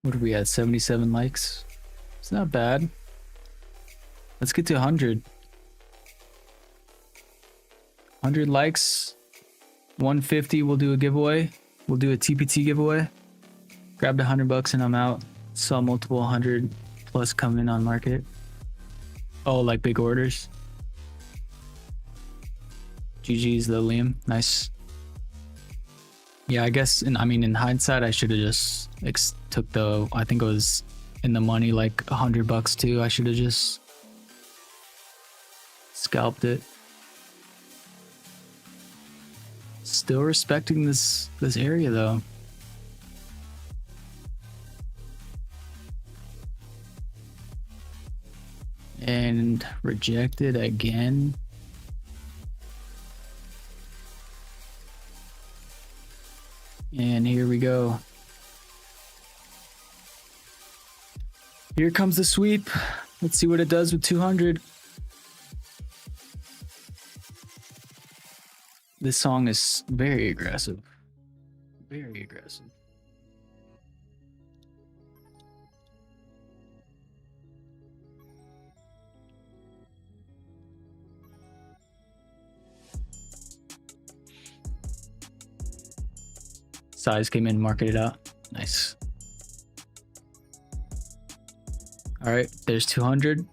What are we at? 77 likes. It's not bad. Let's get to 100. 100 likes. 150. We'll do a giveaway. We'll do a TPT giveaway. Grabbed $100 and I'm out. Saw multiple 100 plus come in on market. Oh, like big orders. GG's though, Liam. Nice. Yeah, I guess. I mean, in hindsight, I should have just took the. I think it was in the money, like $100 too. I should have just scalped it. Still respecting this area though. And rejected again. And here we go. Here comes the sweep. Let's see what it does with 200. This song is very aggressive. Very aggressive. Size came in, marketed out. Nice. All right, there's 200.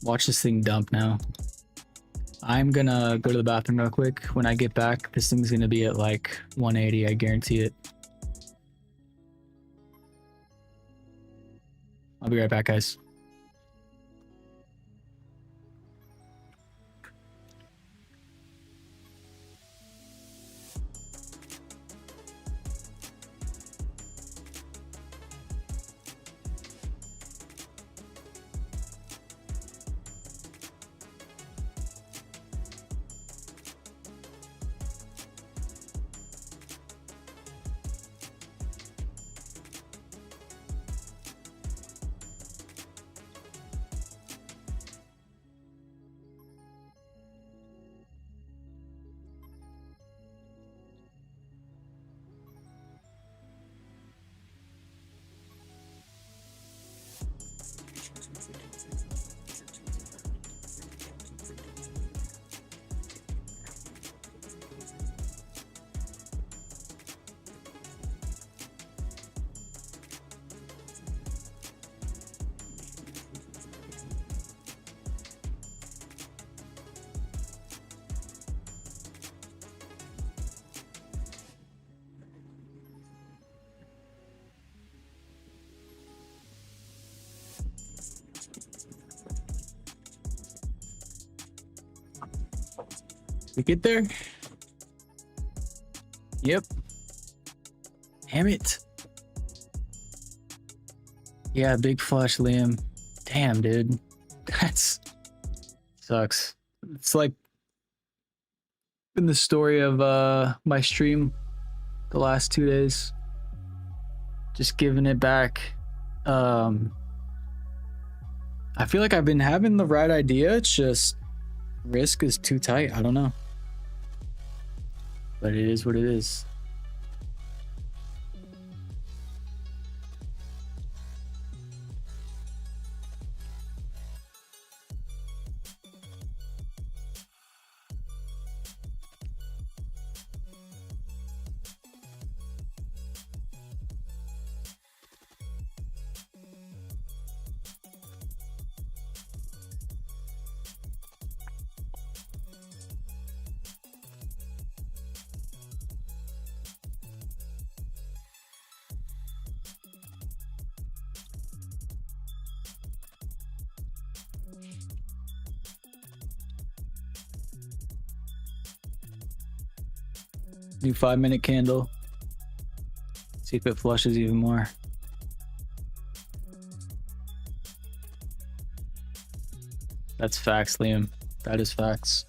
Watch this thing dump now. I'm gonna go to the bathroom real quick. When I get back, this thing's gonna be at like 180, I guarantee it. I'll be right back, guys. We get there? Yep. Damn it. Yeah, big flush, Liam. Damn, dude. That's sucks. It's like in the story of my stream the last 2 days. Just giving it back. I feel like I've been having the right idea. It's just risk is too tight. I don't know. But it is what it is. New 5-minute candle. See if it flushes even more. That's facts, Liam. That is facts.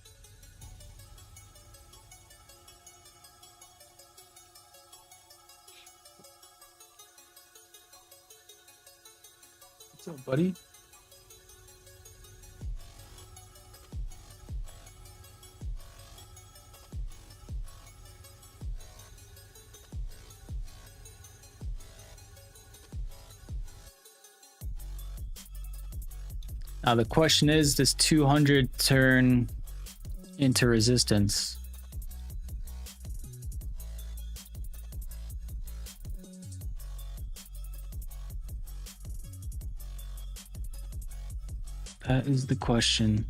What's up, buddy? Now the question is, does 200 turn into resistance? That is the question.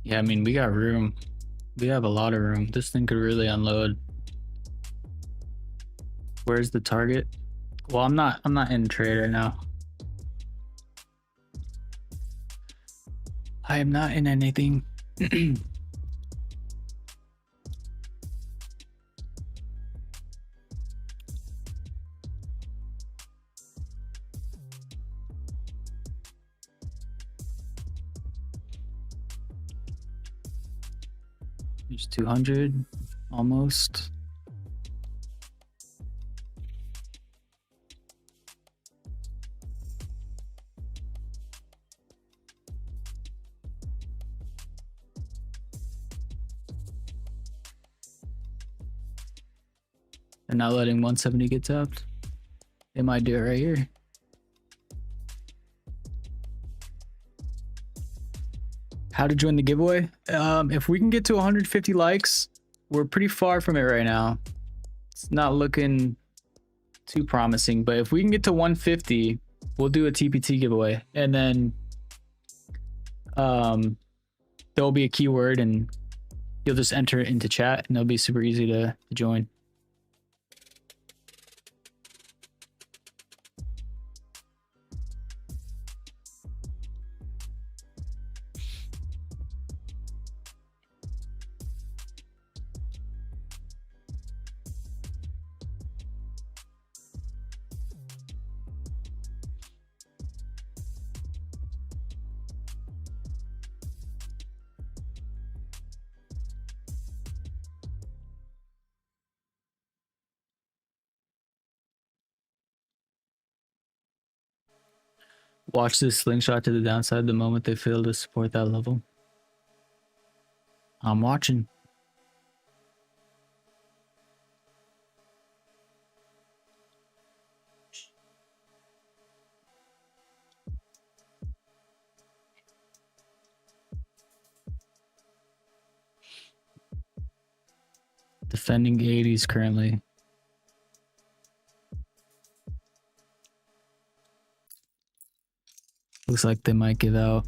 Yeah, I mean, we got room. We have a lot of room. This thing could really unload. Where's the target? Well, I'm not in trade right now. I am not in anything. There's 200 almost. They're not letting 170 get tapped. They might do it right here. How to join the giveaway? If we can get to 150 likes, we're pretty far from it right now. It's not looking too promising, but if we can get to 150, we'll do a TPT giveaway, and then there'll be a keyword and you'll just enter it into chat and it'll be super easy to join. Watch this slingshot to the downside the moment they fail to support that level. I'm watching. Defending 80s currently. Looks like they might give out.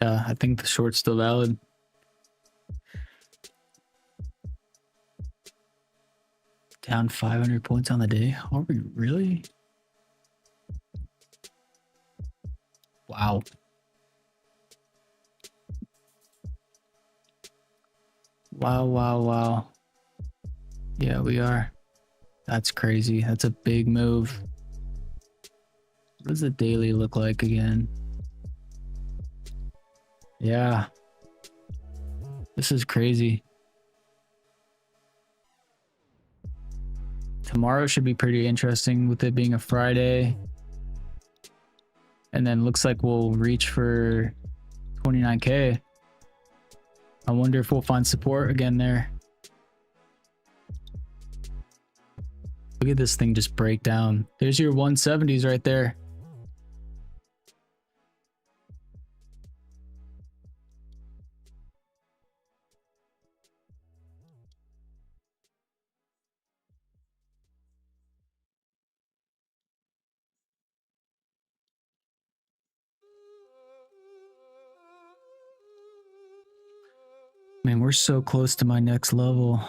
Yeah, I think the short's still valid. Down 500 points on the day. Are we really? Wow. Wow. Yeah, we are. That's crazy. That's a big move. What does the daily look like again? Yeah. This is crazy. Tomorrow should be pretty interesting with it being a Friday. And then looks like we'll reach for 29K. I wonder if we'll find support again there. Look at this thing just break down. There's your 170s right there. Man, we're so close to my next level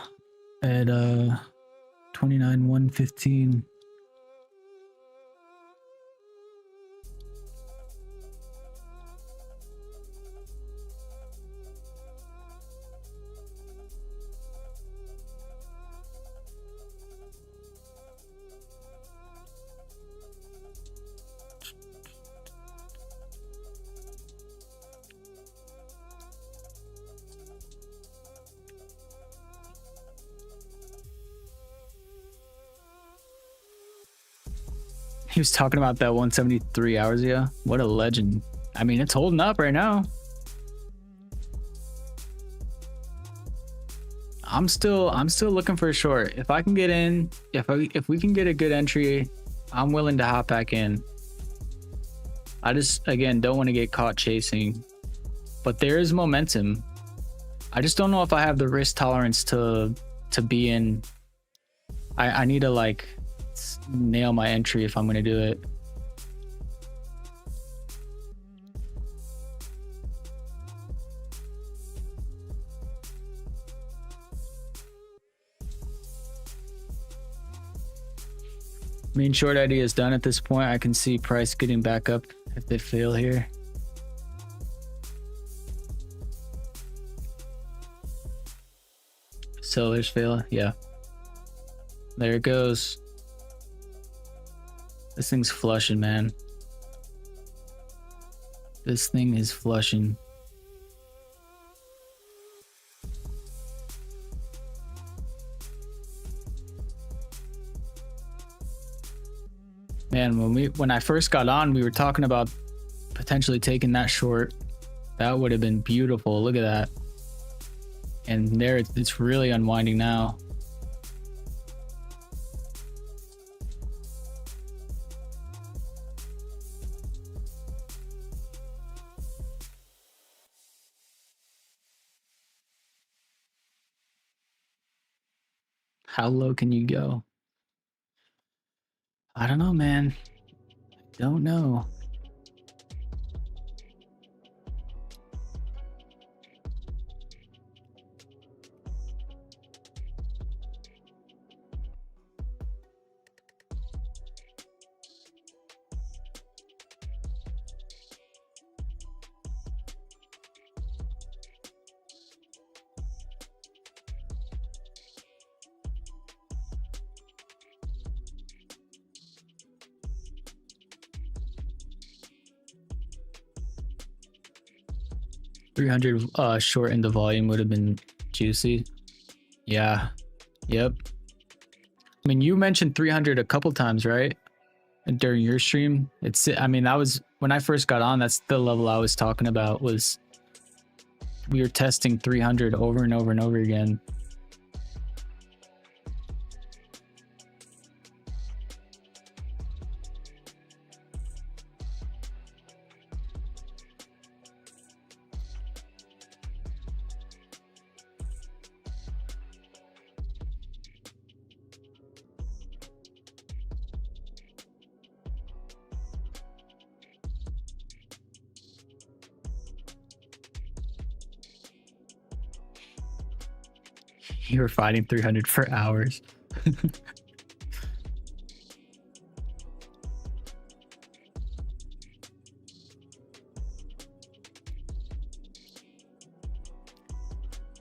at 29,115. He was talking about that 173 hours ago. What a legend. I mean, it's holding up right now. I'm still looking for a short. If I can get in, if we can get a good entry, I'm willing to hop back in. I just, again, don't want to get caught chasing. But there is momentum. I just don't know if I have the risk tolerance to be in. I need to like nail my entry if I'm going to do it. Main short idea is done at this point. I can see price getting back up if they fail here. Sellers fail, yeah. There it goes. This thing's flushing, man. This thing is flushing. Man, when I first got on, we were talking about potentially taking that short. That would have been beautiful. Look at that. And there, it's really unwinding now. How low can you go? I don't know, man. Don't know. $300 short in the volume would have been juicy. Yeah. Yep. I mean, you mentioned 300 a couple times, right? During your stream. I mean, that was when I first got on. That's the level I was talking about. Was we were testing 300 over and over and over again. You were fighting 300 for hours.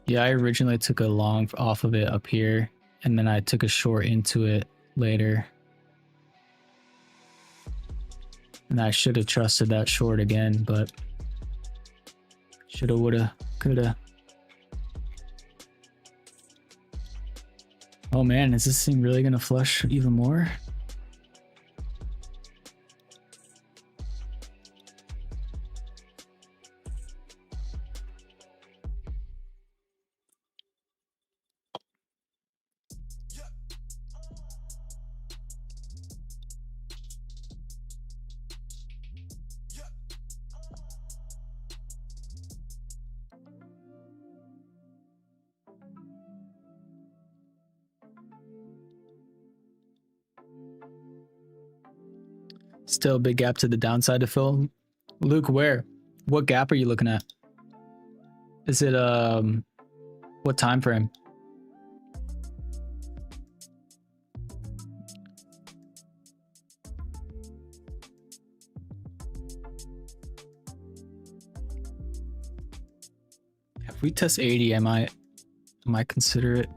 Yeah, I originally took a long off of it up here, and then I took a short into it later. And I should have trusted that short again, but shoulda, woulda, coulda. Oh man, is this thing really gonna flush even more? Still a big gap to the downside to fill. Luke, where? What gap are you looking at? Is it What time frame? If we test 80, I might consider it.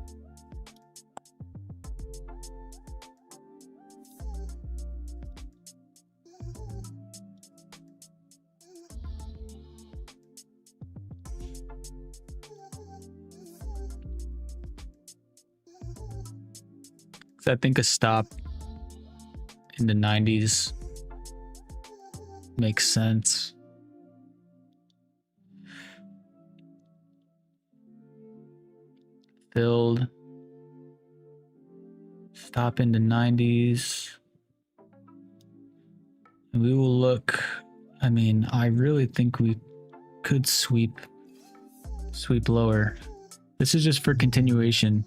I think a stop in the 90s makes sense. Filled. Stop in the 90s. And we will look. I mean, I really think we could sweep lower. This is just for continuation.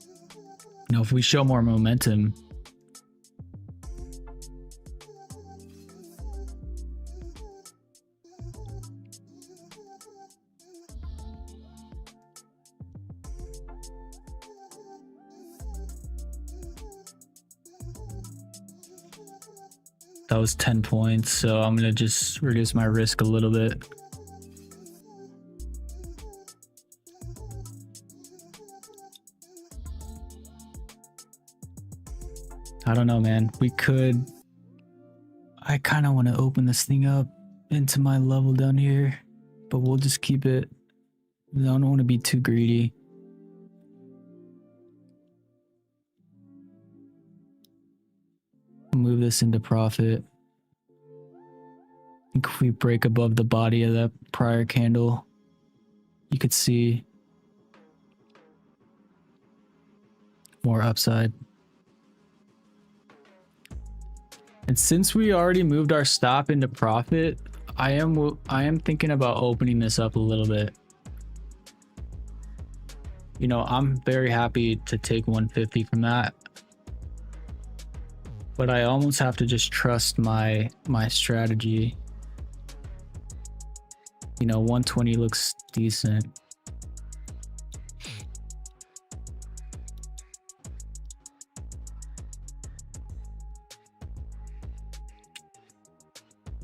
You know, if we show more momentum, that was 10 points, so I'm gonna just reduce my risk a little bit. I don't know, man. We could. I kind of want to open this thing up into my level down here, but we'll just keep it. I don't want to be too greedy. Move this into profit. I think if we break above the body of that prior candle, you could see more upside. And since we already moved our stop into profit, I am thinking about opening this up a little bit. You know, I'm very happy to take 150 from that, but I almost have to just trust my strategy. You know, 120 looks decent.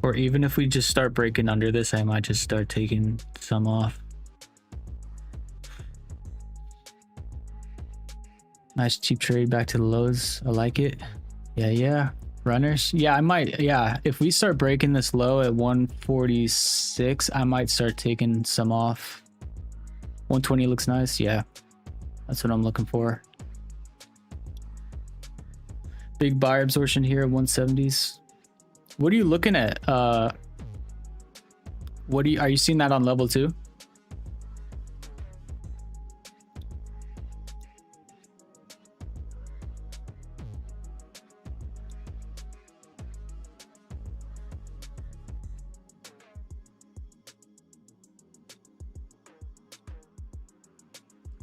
Or even if we just start breaking under this, I might just start taking some off. Nice cheap trade back to the lows. I like it. Yeah. Runners. Yeah, I might. Yeah, if we start breaking this low at 146, I might start taking some off. 120 looks nice. Yeah, that's what I'm looking for. Big buyer absorption here at 170s. What are you looking at? Are you seeing that on level 2?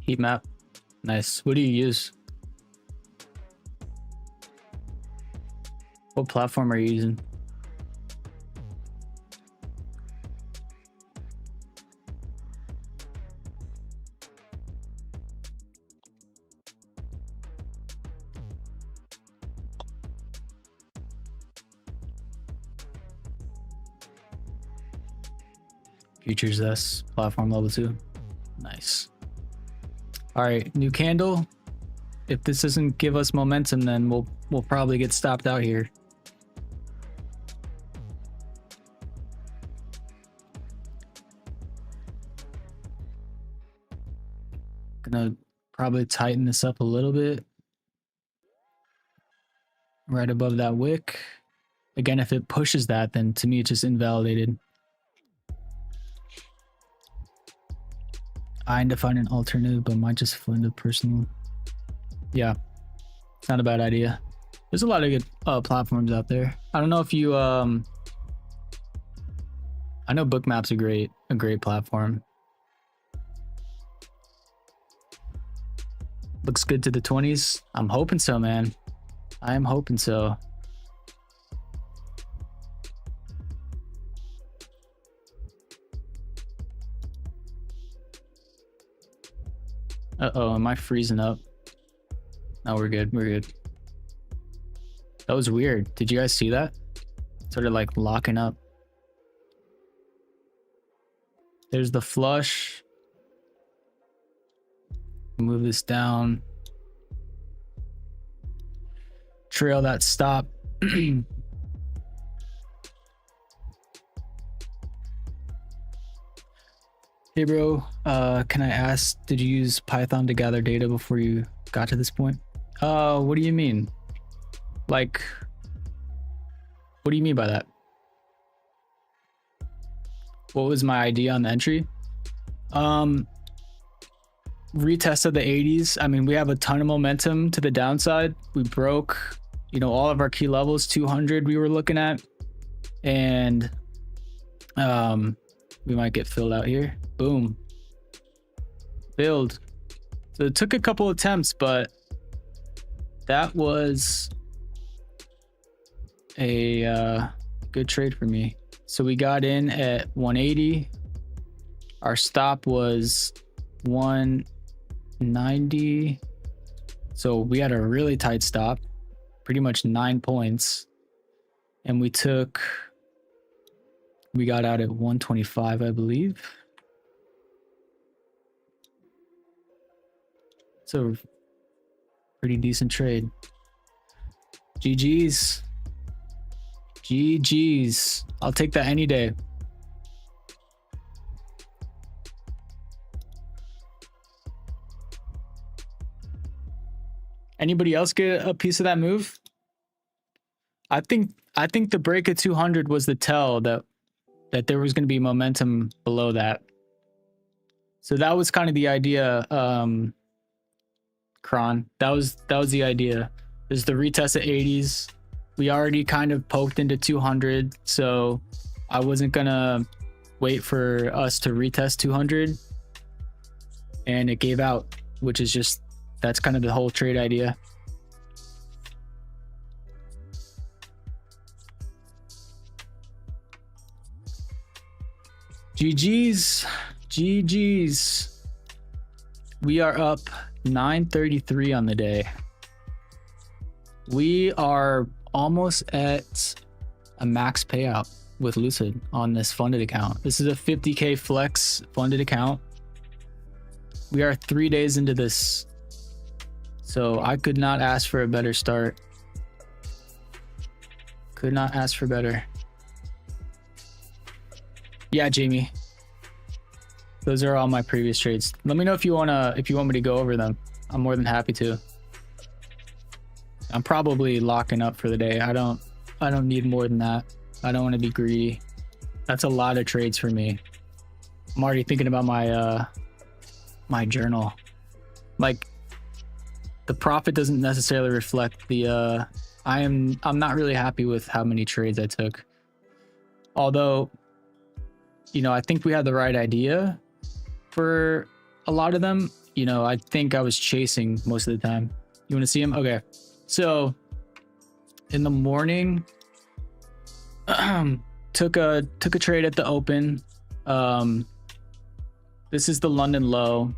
Heat map. Nice. What do you use? What platform are you using? Futures S platform level 2. Nice. All right, new candle. If this doesn't give us momentum, then we'll probably get stopped out here. Gonna probably tighten this up a little bit. Right above that wick. Again, if it pushes that, then to me it's just invalidated. I need to find an alternative, but might just find a personal. Yeah, it's not a bad idea. There's a lot of good platforms out there. I don't know if you I know Bookmap's a great platform. Looks good to the 20s. I'm hoping so, man. I am hoping so. Uh-oh, am I freezing up? No, we're good. We're good. That was weird. Did you guys see that? Sort of like locking up. There's the flush. Move this down. Trail that stop. Hey bro, can I ask, did you use Python to gather data before you got to this point? What do you mean? Like, what do you mean by that? What was my idea on the entry? Retest of the 80s. I mean, we have a ton of momentum to the downside. We broke, you know, all of our key levels, 200 we were looking at. And we might get filled out here. Boom. Filled. So it took a couple attempts, but that was a good trade for me. So we got in at 180. Our stop was 190. So we had a really tight stop, pretty much 9 points. And we got out at 125, I believe. So pretty decent trade. GG's. GG's. I'll take that any day. Anybody else get a piece of that move? I think the break at 200 was the tell that there was going to be momentum below that. So that was kind of the idea, Kron. That was the idea. Is the retest at 80s. We already kind of poked into 200, so I wasn't gonna wait for us to retest 200, and it gave out, which is just, that's kind of the whole trade idea. GG's. GG's. We are up 933 on the day. We are almost at a max payout with Lucid on this funded account. This is a 50K flex funded account. We are 3 days into this, so I could not ask for a better start. Could not ask for better. Yeah, Jamie. Those are all my previous trades. Let me know if you want me to go over them. I'm more than happy to. I'm probably locking up for the day. I don't need more than that. I don't want to be greedy. That's a lot of trades for me. I'm already thinking about my my journal. Like, the profit doesn't necessarily reflect the I'm not really happy with how many trades I took. Although, you know, I think we had the right idea for a lot of them. You know, I think I was chasing most of the time. You want to see them? Okay. So in the morning, took a trade at the open. This is the London low,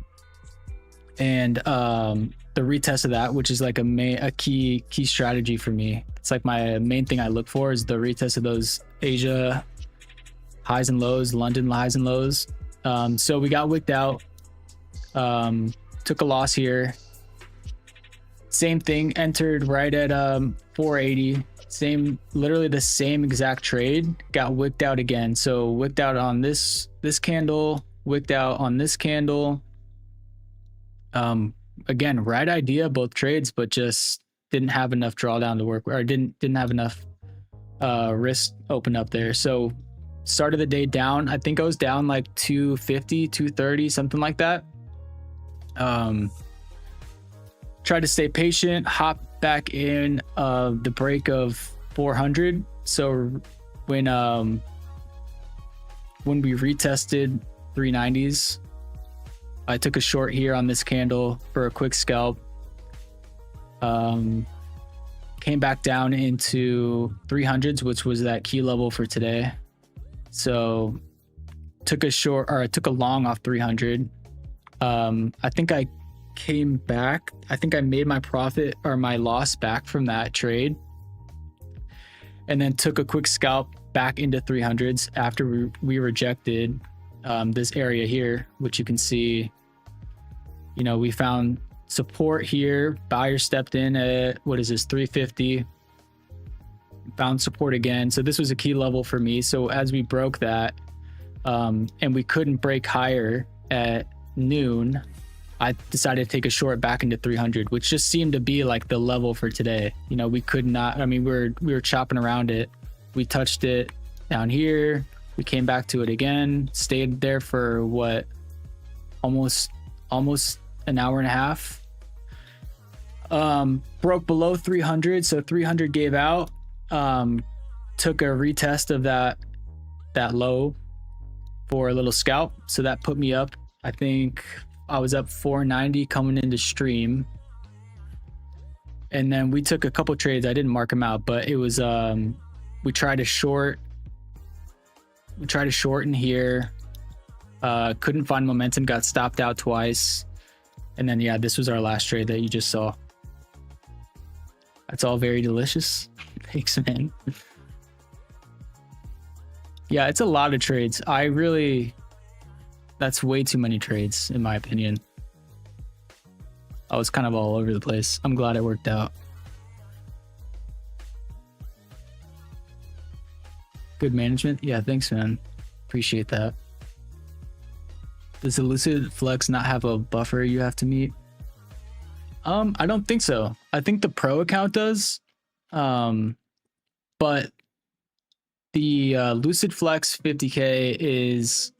and the retest of that, which is like a key strategy for me. It's like my main thing I look for is the retest of those Asia highs and lows, London highs and lows. So we got wicked out. Took a loss here. Same thing, entered right at 480. Literally the same exact trade. Got wicked out again. So wicked out on this candle, wicked out on this candle. Again, right idea, both trades, but just didn't have enough drawdown to work, or didn't have enough risk open up there. So started the day down. I think I was down like 250, 230, something like that. Tried to stay patient, hop back in the break of 400. So when we retested 390s, I took a short here on this candle for a quick scalp. Came back down into 300s, which was that key level for today. So took a long off 300. I think I came back. I think I made my profit or my loss back from that trade, and then took a quick scalp back into 300s after we rejected this area here, which you can see, you know, we found support here. Buyer stepped in at, what is this, 350, found support again. So this was a key level for me. So as we broke that, and we couldn't break higher at noon, I decided to take a short back into 300, which just seemed to be like the level for today. You know, we could not, I mean, we were chopping around it. We touched it down here. We came back to it again, stayed there for what, almost an hour and a half. Broke below 300. So 300 gave out, took a retest of that low for a little scalp. So that put me up. I think I was up 490 coming into stream. And then we took a couple trades. I didn't mark them out, but it was, we tried to short in here. Couldn't find momentum, got stopped out twice. And then, yeah, this was our last trade that you just saw. That's all very delicious. Thanks, man. Yeah, it's a lot of trades. That's way too many trades, in my opinion. I was kind of all over the place. I'm glad it worked out. Good management. Yeah, thanks, man. Appreciate that. Does the Lucid Flex not have a buffer you have to meet? I don't think so. I think the pro account does. But the Lucid Flex 50K is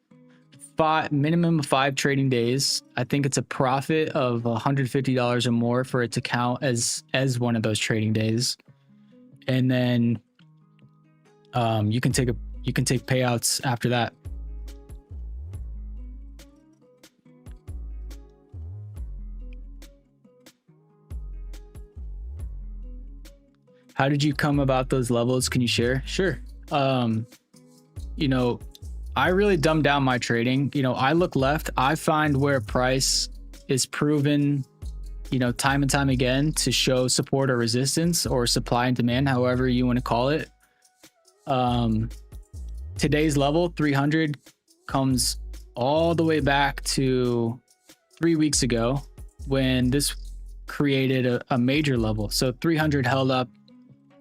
minimum of 5 trading days. I think it's a profit of $150 or more for it to count as one of those trading days. And then you can take payouts after that. How did you come about those levels? Can you share? Sure. You know, I really dumbed down my trading. You know, I look left, I find where price is proven, you know, time and time again to show support or resistance or supply and demand, however you want to call it. Today's level 300 comes all the way back to 3 weeks ago when this created a major level. So 300 held up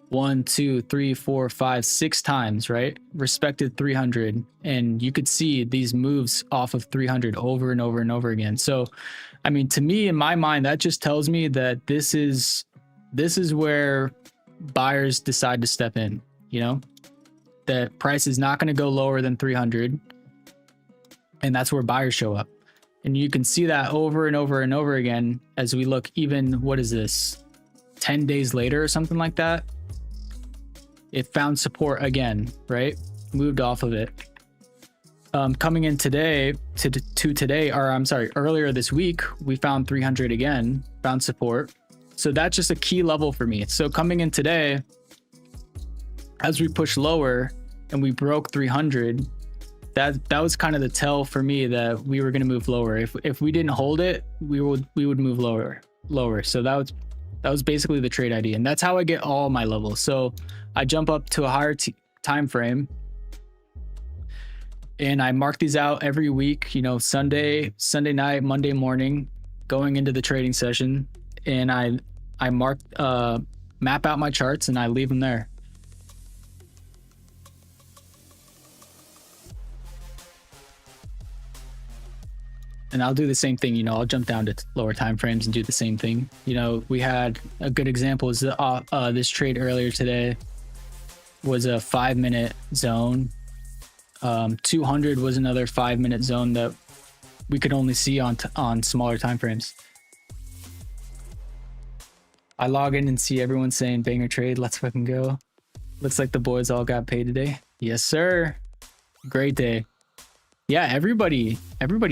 1, 2, 3, 4, 5, 6 times, right? Respected 300. And you could see these moves off of 300 over and over and over again. So, I mean, to me, in my mind, that just tells me that this is where buyers decide to step in, you know, that price is not going to go lower than 300. And that's where buyers show up. And you can see that over and over and over again as we look, even, what is this, 10 days later or something like that? It found support again, right? Moved off of it. Coming in today to today, or I'm sorry, earlier this week, we found 300 again, found support. So that's just a key level for me. So coming in today, as we push lower and we broke 300, that was kind of the tell for me that we were going to move lower. If we didn't hold it, we would move lower. So that was basically the trade idea, and that's how I get all my levels. So I jump up to a higher time frame, and I mark these out every week. You know, Sunday night, Monday morning, going into the trading session, and I map out my charts and I leave them there. And I'll do the same thing, you know, I'll jump down to lower time frames and do the same thing. You know, we had a good example is this trade earlier today was a 5-minute zone. 200 was another 5-minute zone that we could only see on smaller time frames. I log in and see everyone saying banger trade, let's fucking go. Looks like the boys all got paid today. Yes, sir. Great day. Yeah, everybody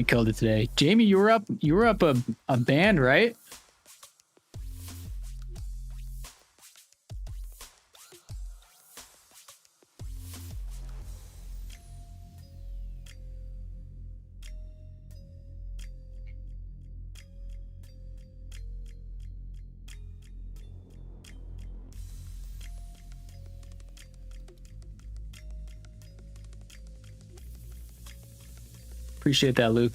killed it today. Jamie, you were up a band, right? Appreciate that, Luke.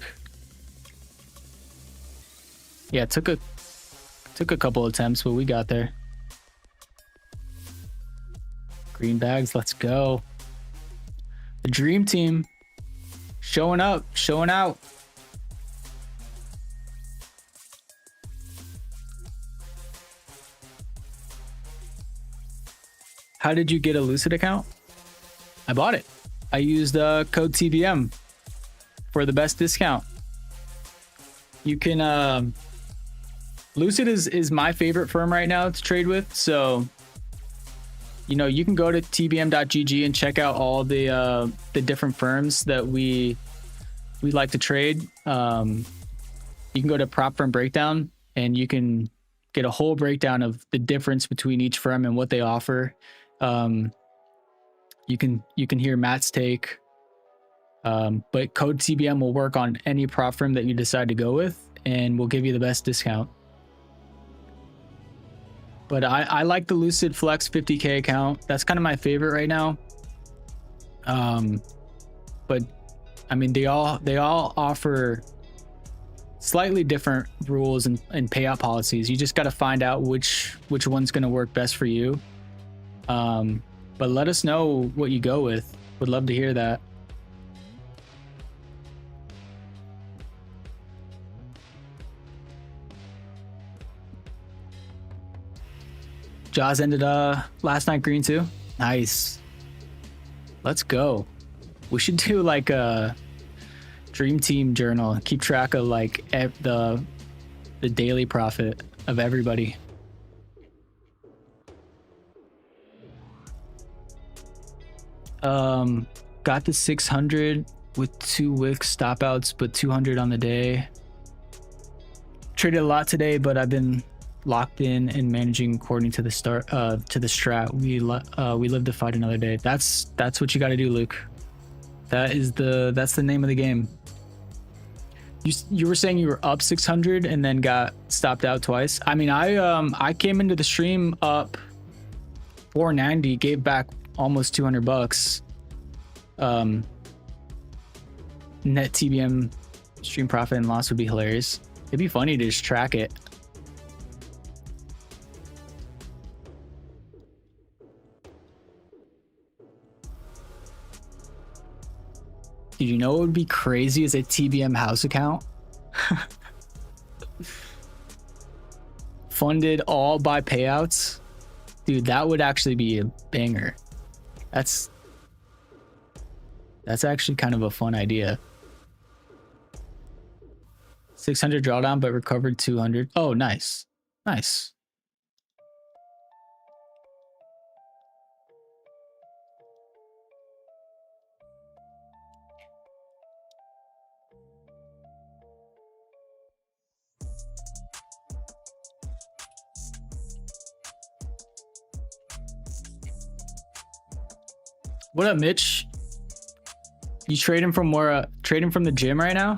Yeah, it took a couple attempts, but we got there. Green bags, let's go. The dream team showing up, showing out. How did you get a Lucid account? I bought it. I used code TBM for the best discount. You can Lucid is my favorite firm right now to trade with, so you know, you can go to tbm.gg and check out all the different firms that we like to trade. You can go to prop firm breakdown and you can get a whole breakdown of the difference between each firm and what they offer. You can hear Matt's take, but code TBM will work on any prop firm that you decide to go with, and we'll give you the best discount. But I like the Lucid Flex 50K account. That's kind of my favorite right now. But I mean, they all offer slightly different rules and payout policies. You just got to find out which one's going to work best for you. But let us know what you go with. Would love to hear that. Jaws ended last night green too. Nice. Let's go. We should do like a dream team journal. Keep track of like the daily profit of everybody. Got the 600 with 2 wicks stop outs, but 200 on the day. Traded a lot today, but I've been locked in and managing according to the strat. We live to fight another day. That's what you got to do, Luke. That's the name of the game. You were saying you were up 600 and then got stopped out twice. I mean, I came into the stream up 490, gave back almost 200 bucks. Net TBM stream profit and loss would be hilarious. It'd be funny to just track it. Did you know what would be crazy is a TBM house account? Funded all by payouts? Dude, that would actually be a banger. That's actually kind of a fun idea. 600 drawdown, but recovered 200. Oh, nice. Nice. What up, Mitch? You trading from where? Trading from the gym right now?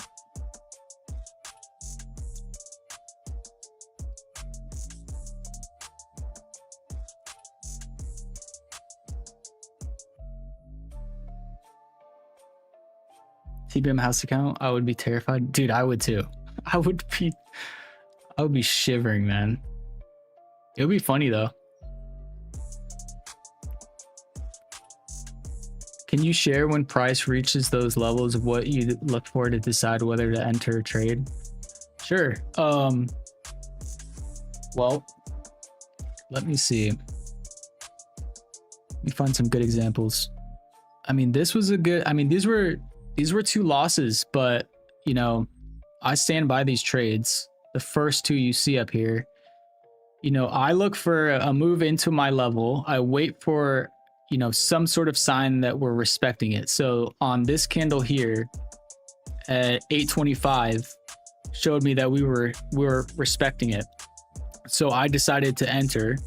TBM house account? I would be terrified, dude. I would too. I would be shivering, man. It would be funny though. Can you share when price reaches those levels of what you look for to decide whether to enter a trade? Sure. Well, let me see. Let me find some good examples. I mean, this was a good, I mean, these were 2 losses, but you know, I stand by these trades. The first 2 you see up here, you know, I look for a move into my level. I wait for, you know, some sort of sign that we're respecting it. So on this candle here at 825 showed me that we were respecting it. So I decided to enter.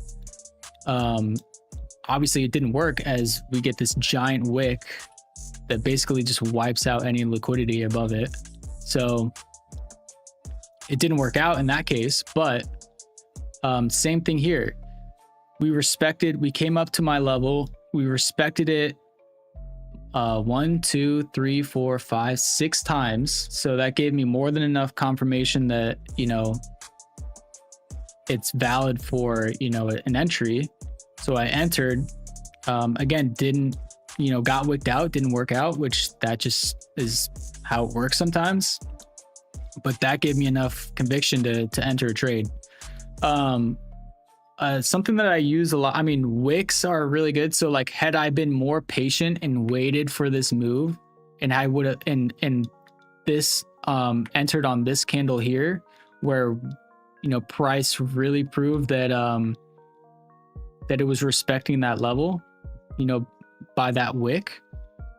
Obviously it didn't work as we get this giant wick that basically just wipes out any liquidity above it. So it didn't work out in that case, but same thing here. We came up to my level. We respected it. 1, 2, 3, 4, 5, 6 times. So that gave me more than enough confirmation that, you know, it's valid for, you know, an entry. So I entered, again, didn't, you know, got wicked out, didn't work out, which that just is how it works sometimes. But that gave me enough conviction to enter a trade. Something that I use a lot, I mean, wicks are really good. So like, had I been more patient and waited for this move, and I would have, and this entered on this candle here, where, you know, price really proved that that it was respecting that level, you know, by that wick,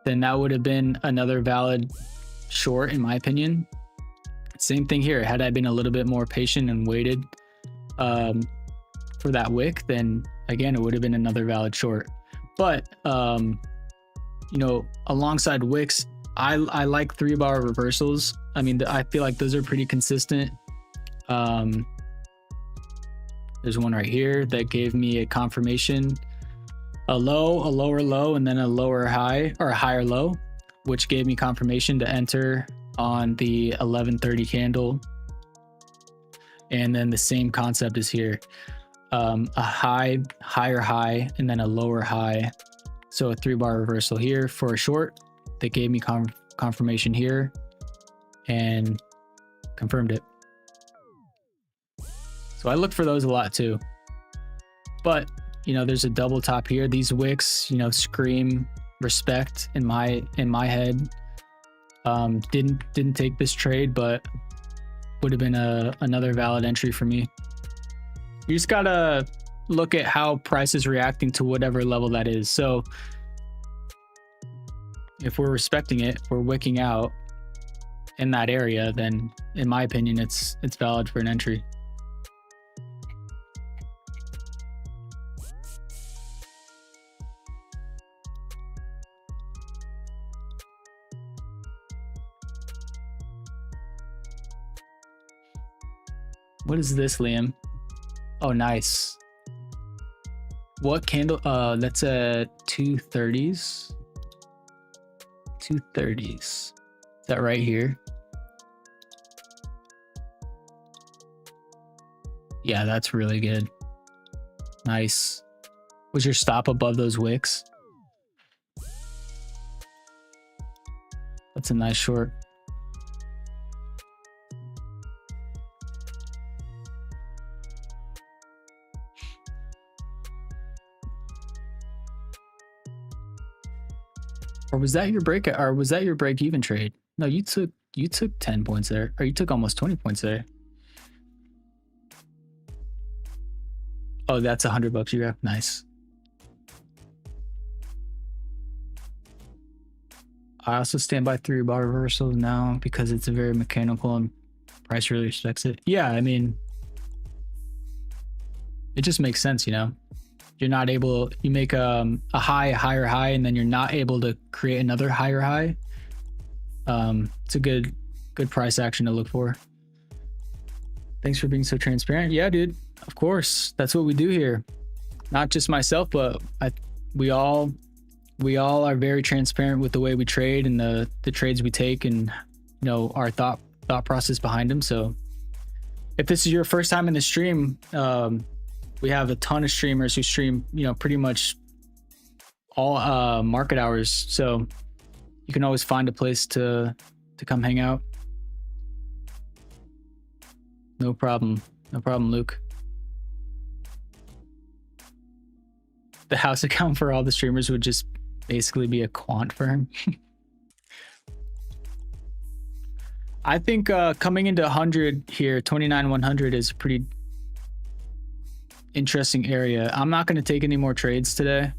then that would have been another valid short, in my opinion. Same thing here. Had I been a little bit more patient and waited for that wick, then again, it would have been another valid short. But you know, alongside wicks, I like 3-bar reversals. I mean, I feel like those are pretty consistent. There's one right here that gave me a confirmation, a low, a lower low, and then a lower high, or a higher low, which gave me confirmation to enter on the 1130 candle. And then the same concept is here. A high, higher high, and then a lower high. So a 3-bar reversal here for a short that gave me confirmation here and confirmed it. So I look for those a lot too. But, you know, there's a double top here. These wicks, you know, scream respect in my head. Didn't take this trade, but would have been another valid entry for me. You just gotta look at how price is reacting to whatever level that is. So if we're respecting it, if we're wicking out in that area, then in my opinion, it's valid for an entry. What is this, Liam? Oh, nice. What candle? That's a 230s. 230s. Is that right here? Yeah, that's really good. Nice. Was your stop above those wicks? That's a nice short. Or was that your break? Or was that your break even trade? No, you took 10 points there, or you took almost 20 points there. Oh, that's $100 you got. Nice. I also stand by 3-bar reversals now because it's a very mechanical and price really respects it. Yeah, I mean, it just makes sense, you know. You're not able, you make a high, a higher high, and then you're not able to create another higher high. It's a good price action to look for. Thanks for being so transparent. Yeah, dude, of course. That's what we do here. Not just myself, but we all are very transparent with the way we trade and the trades we take, and, you know, our thought process behind them. So if this is your first time in the stream, we have a ton of streamers who stream, you know, pretty much all market hours. So you can always find a place to come hang out. No problem. No problem, Luke. The house account for all the streamers would just basically be a quant firm. I think coming into 100 here, 29,100 is a pretty interesting area. I'm not going to take any more trades today,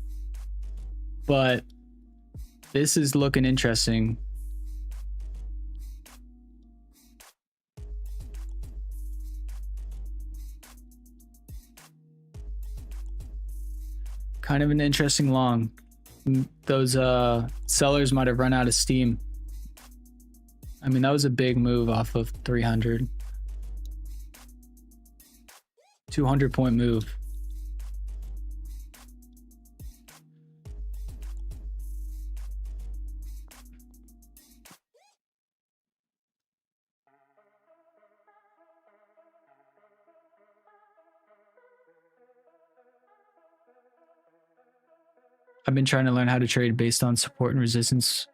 but this is looking interesting. Kind of an interesting long. Those sellers might have run out of steam. I mean, that was a big move off of 300. 200-point move. I've been trying to learn how to trade based on support and resistance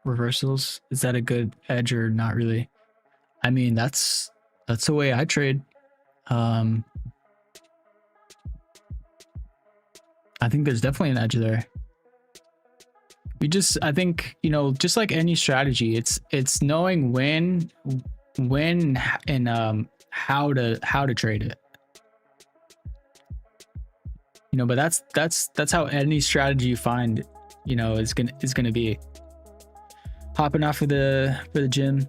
reversals. Is that a good edge or not really? I mean, that's the way I trade. I think there's definitely an edge there. I think, you know, just like any strategy, it's knowing when and how to trade it. You know, but that's how any strategy you find, you know, is gonna be. Hopping off for the gym.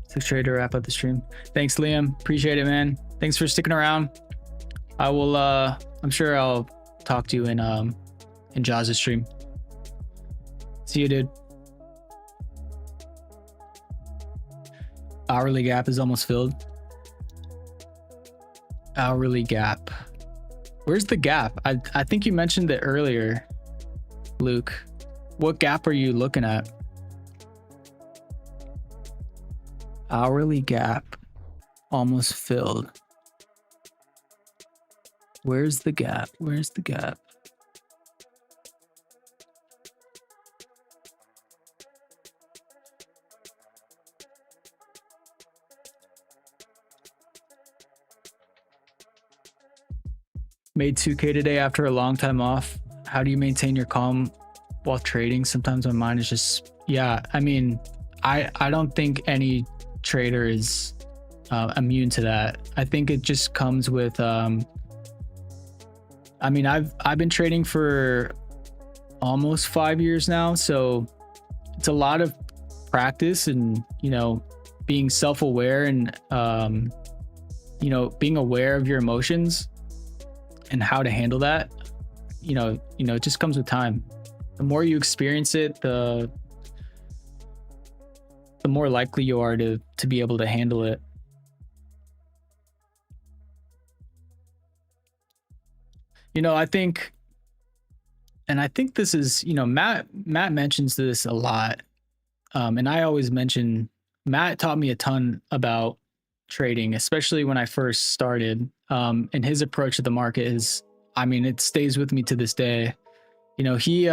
6 trader wrap up the stream. Thanks, Liam. Appreciate it, man. Thanks for sticking around. I will I'm sure I'll talk to you in Jaws' stream. See you, dude. Hourly gap is almost filled. Hourly gap. Where's the gap? I think you mentioned it earlier, Luke. What gap are you looking at? Hourly gap almost filled. Where's the gap? Where's the gap? Made 2K today after a long time off. How do you maintain your calm while trading? Sometimes my mind is just, yeah, I mean, I don't think any trader is immune to that. I think it just comes with I mean, I've been trading for almost 5 years now, so it's a lot of practice and, you know, being self-aware and you know, being aware of your emotions and how to handle that. You know, it just comes with time. The more you experience it, the more likely you are to be able to handle it. You know, I think this is, you know, Matt mentions this a lot. And I always mention, Matt taught me a ton about trading, especially when I first started. And his approach to the market is, I mean, it stays with me to this day. You know, he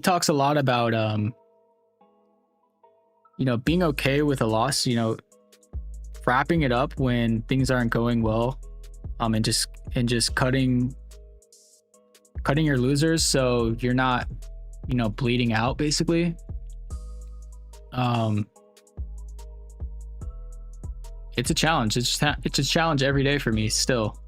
talks a lot about you know, being okay with a loss, you know, wrapping it up when things aren't going well, and just cutting your losers so you're not, you know, bleeding out basically. It's a challenge. It's a challenge every day for me still.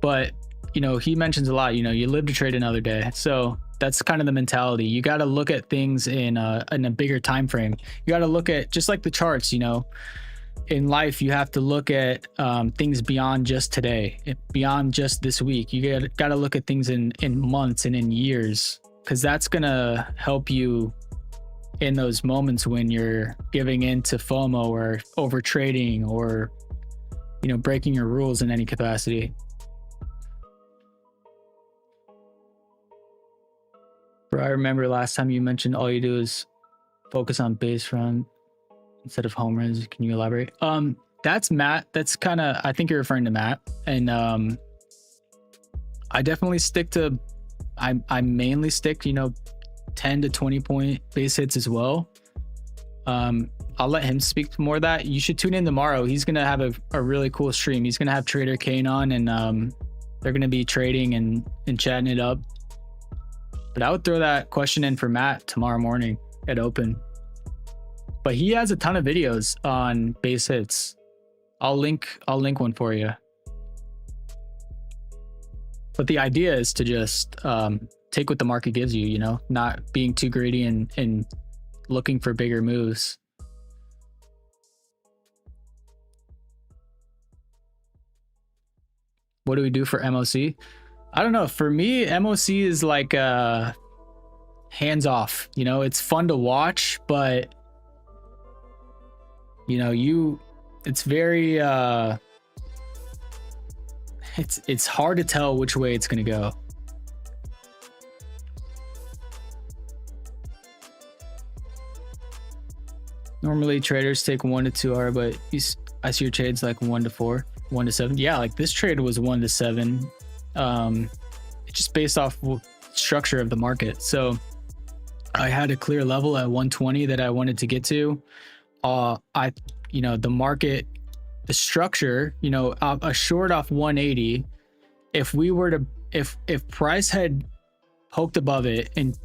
But, you know, he mentions a lot, you know, you live to trade another day. So that's kind of the mentality. You got to look at things in a bigger time frame. You got to look at, just like the charts, you know, in life, you have to look at things beyond just today, beyond just this week. You got to look at things in months and in years, because that's going to help you in those moments when you're giving in to FOMO or over trading or, you know, breaking your rules in any capacity. Bro, I remember last time you mentioned all you do is focus on base run instead of home runs. Can you elaborate? That's Matt. That's kind of, I think you're referring to Matt. And I definitely stick to, I mainly stick, you know, 10 to 20 point base hits as well. I'll let him speak to more of that. You should tune in tomorrow. He's gonna have a really cool stream. He's gonna have Trader Kane on, and they're gonna be trading and chatting it up. But I would throw that question in for Matt tomorrow morning at open. But he has a ton of videos on base hits. I'll link one for you. But the idea is to just take what the market gives you, you know, not being too greedy and looking for bigger moves. What do we do for MOC? I don't know. For me, MOC is like hands off. You know, it's fun to watch, but you know, it's very it's hard to tell which way it's gonna go. Normally traders take 1 to 2 hours, but I see your trades like 1 to 4. 1 to 7. Yeah, like this trade was 1 to 7. It's just based off structure of the market. So I had a clear level at 120 that I wanted to get to. The market, the structure, a short off 180. If we were to, if price had poked above it and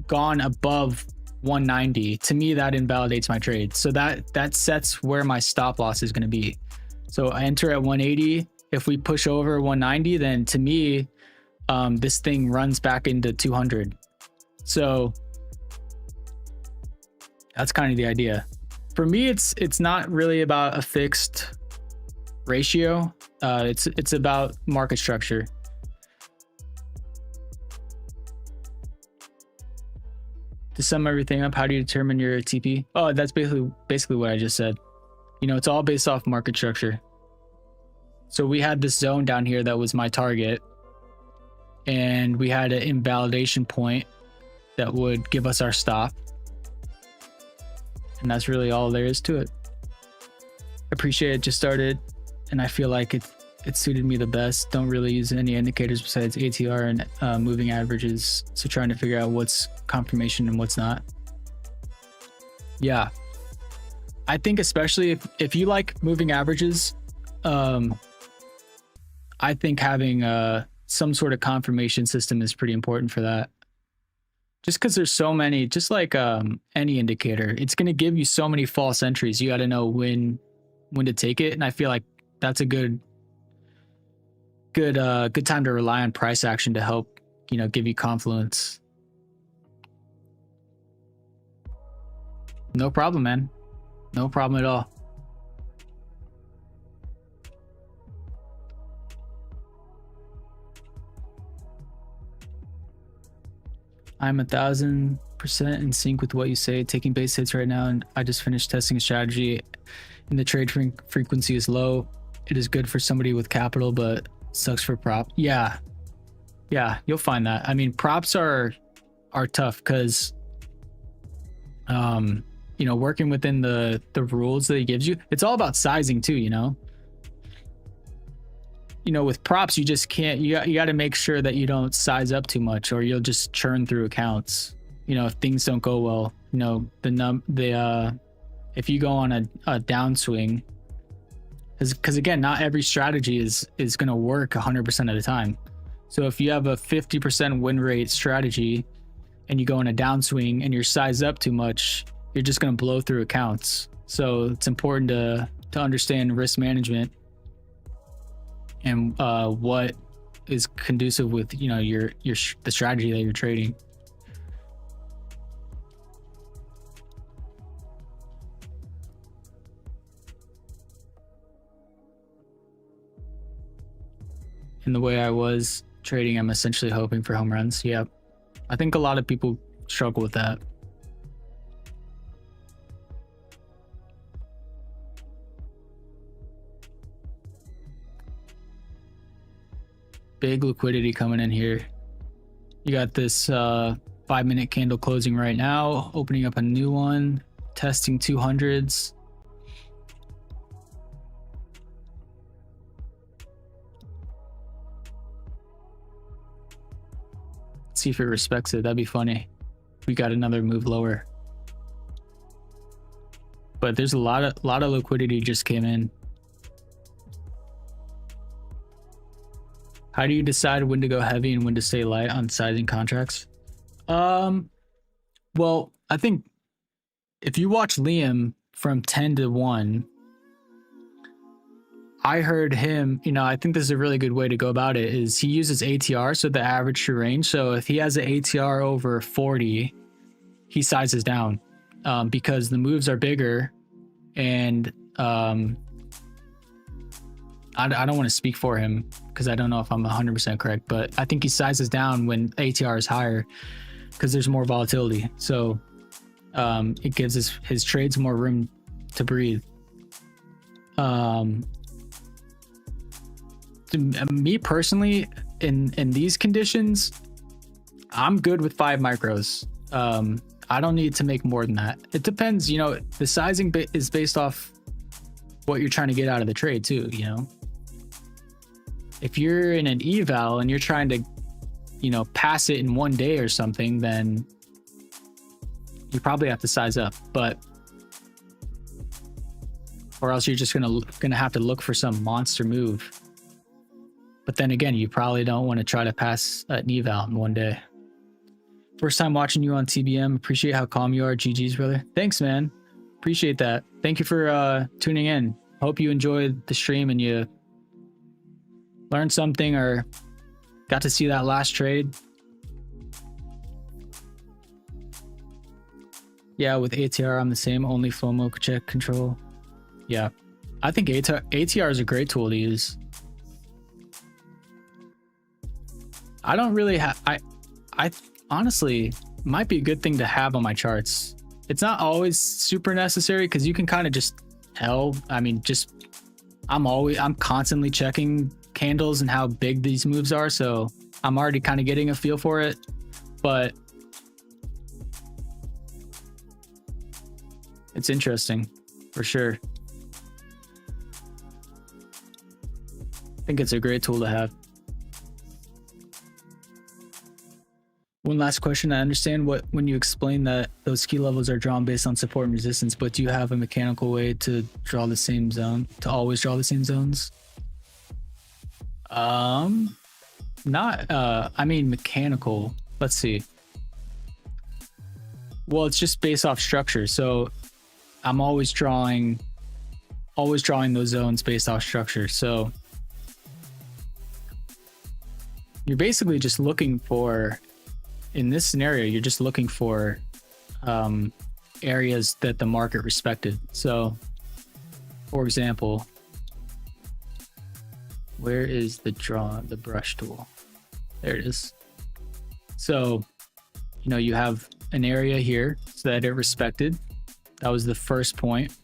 gone above 190, to me that invalidates my trade. So that sets where my stop loss is going to be. So I enter at 180. If we push over 190, then to me, this thing runs back into 200. So that's kind of the idea. For me, it's not really about a fixed ratio. It's about market structure. To sum everything up, how do you determine your TP? Oh, that's basically what I just said. It's all based off market structure. So we had this zone down here that was my target, and we had an invalidation point that would give us our stop. And that's really all there is to it. Appreciate it just started, and I feel like it suited me the best. Don't really use any indicators besides ATR and moving averages. So trying to figure out what's confirmation and what's not. Yeah. I think especially if you like moving averages, I think having some sort of confirmation system is pretty important for that. Just because there's so many, just like any indicator, it's going to give you so many false entries. You got to know when to take it. And I feel like that's a good time to rely on price action to help, give you confluence. No problem, man. No problem at all. I'm 1000% in sync with what you say. Taking base hits right now, and I just finished testing a strategy, and the trade frequency is low. It is good for somebody with capital, but sucks for prop. Yeah, you'll find that. I mean, props are tough because, working within the rules that it gives you, it's all about sizing too. With props, you just can't, you got to make sure that you don't size up too much, or you'll just churn through accounts. If things don't go well, if you go on a downswing, because again, not every strategy is going to work 100% of the time. So if you have a 50% win rate strategy and you go on a downswing and you're sized up too much, you're just going to blow through accounts. So it's important to understand risk management and what is conducive with the strategy that you're trading. In the way I was trading, I'm essentially hoping for home runs. Yep. I think a lot of people struggle with that. Big liquidity coming in here. You got this 5-minute candle closing right now, opening up a new one, testing 200s. See if it respects it. That'd be funny. We got another move lower, but there's a lot of liquidity just came in. How do you decide when to go heavy and when to stay light on sizing contracts? Well, I think if you watch Liam from 10 to 1, I heard him, I think this is a really good way to go about it, is he uses ATR, so the average true range. So if he has an ATR over 40, he sizes down because the moves are bigger. And I don't want to speak for him because I don't know if I'm 100% correct, but I think he sizes down when ATR is higher because there's more volatility. So it gives his trades more room to breathe. Me personally, in these conditions, I'm good with 5 micros. I don't need to make more than that. It depends, the sizing is based off what you're trying to get out of the trade too, you know. If you're in an eval and you're trying to, you know, pass it in one day or something, then you probably have to size up, but or else you're just gonna have to look for some monster move. But then again, you probably don't want to try to pass an eval in one day. First time watching you on TBM. Appreciate how calm you are. GG's, brother. Thanks, man. Appreciate that. Thank you for tuning in. Hope you enjoyed the stream and you learned something or got to see that last trade. Yeah, with ATR, I'm the same. Only FOMO check control. Yeah, I think ATR is a great tool to use. I don't really have. I honestly might be a good thing to have on my charts. It's not always super necessary because you can kind of just tell. I mean, I'm constantly checking candles and how big these moves are, so I'm already kind of getting a feel for it. But it's interesting for sure. I think it's a great tool to have. One last question. I understand when you explain that those key levels are drawn based on support and resistance, but do you have a mechanical way to draw the same zone, to always draw the same zones? Not, I mean, mechanical. Let's see. Well, it's just based off structure. So I'm always drawing those zones based off structure. So you're basically just looking for, in this scenario, you're just looking for areas that the market respected. So, for example, where is the brush tool? There it is. So, you know, you have an area here so that it respected. That was the first point.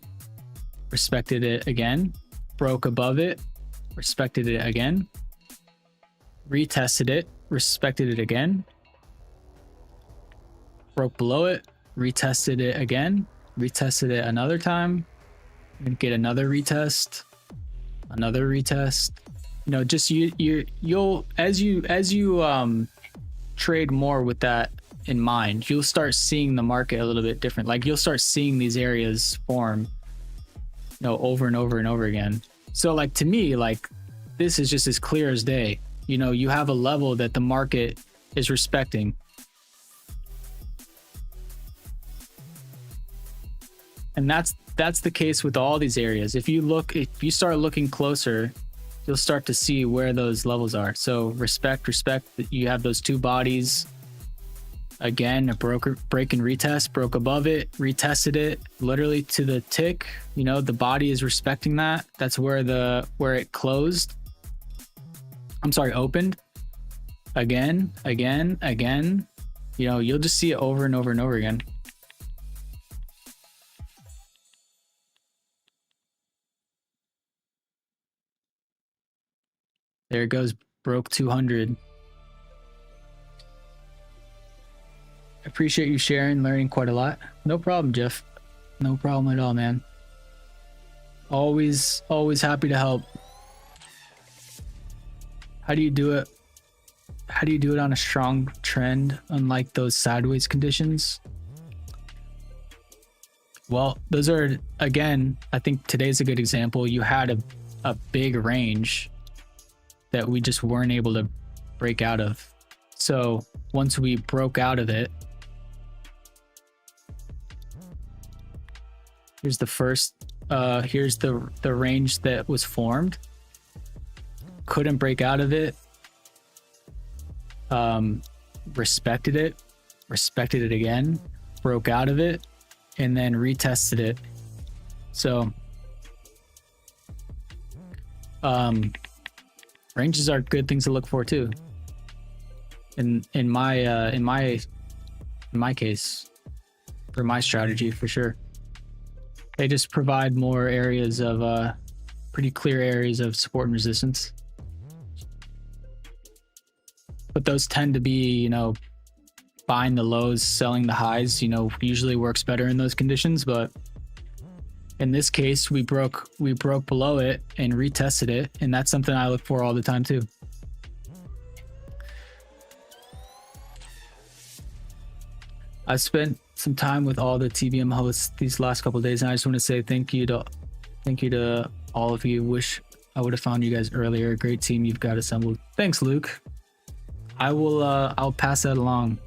Respected it again, broke above it, respected it again, retested it, respected it again, broke below it, retested it again, retested it another time, and get another retest, another retest. You know, just you'll as you trade more with that in mind, you'll start seeing the market a little bit different. Like you'll start seeing these areas form, you know, over and over and over again. So like to me, like this is just as clear as day. You know, you have a level that the market is respecting. And that's the case with all these areas. If you start looking closer, you'll start to see where those levels are. So respect, you have those two bodies. Again, a break and retest, broke above it, retested it literally to the tick. You know, the body is respecting that. That's where it closed. I'm sorry, opened. Again. You know, you'll just see it over and over and over again. There it goes, broke 200. I appreciate you sharing, learning quite a lot. No problem, Jeff. No problem at all, man. Always happy to help. How do you do it? How do you do it on a strong trend, unlike those sideways conditions? Well, those are, again, I think today's a good example. You had a big range that we just weren't able to break out of. So once we broke out of it, here's the first, here's the range that was formed. Couldn't break out of it. Respected it again, broke out of it, and then retested it. So ranges are good things to look for too. In my case, for my strategy, for sure. They just provide more areas of pretty clear areas of support and resistance. But those tend to be, you know, buying the lows, selling the highs, you know, usually works better in those conditions. But In this case, we broke below it and retested it, and that's something I look for all the time too. I spent some time with all the TBM hosts these last couple of days, and I just want to say thank you to all of you. Wish I would have found you guys earlier. Great team you've got assembled. Thanks, Luke. I'll pass that along.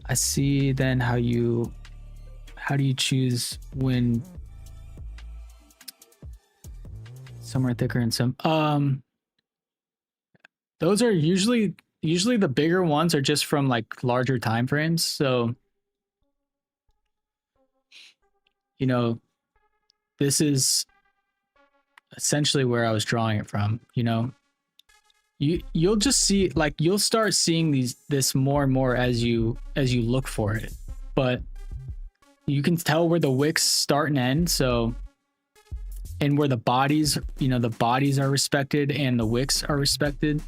I see then how do you choose when some are thicker and some those are usually the bigger ones are just from like larger time frames. So, you know, this is essentially where I was drawing it from. You know, you'll just see, like, you'll start seeing this more and more as you look for it, but you can tell where the wicks start and end. So, and where the bodies, you know, the bodies are respected and the wicks are respected.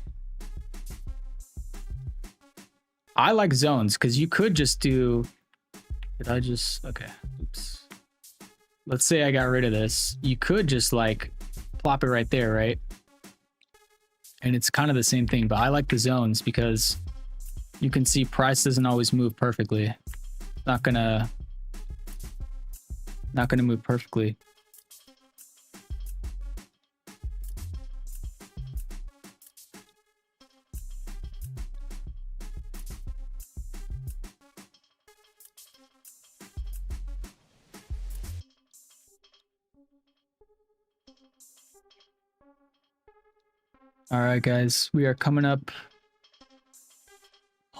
I like zones because you could just do, okay, oops. Let's say I got rid of this. You could just like plop it right there, right? And it's kind of the same thing, but I like the zones because you can see price doesn't always move perfectly. Not gonna move perfectly. All right, guys, we are coming up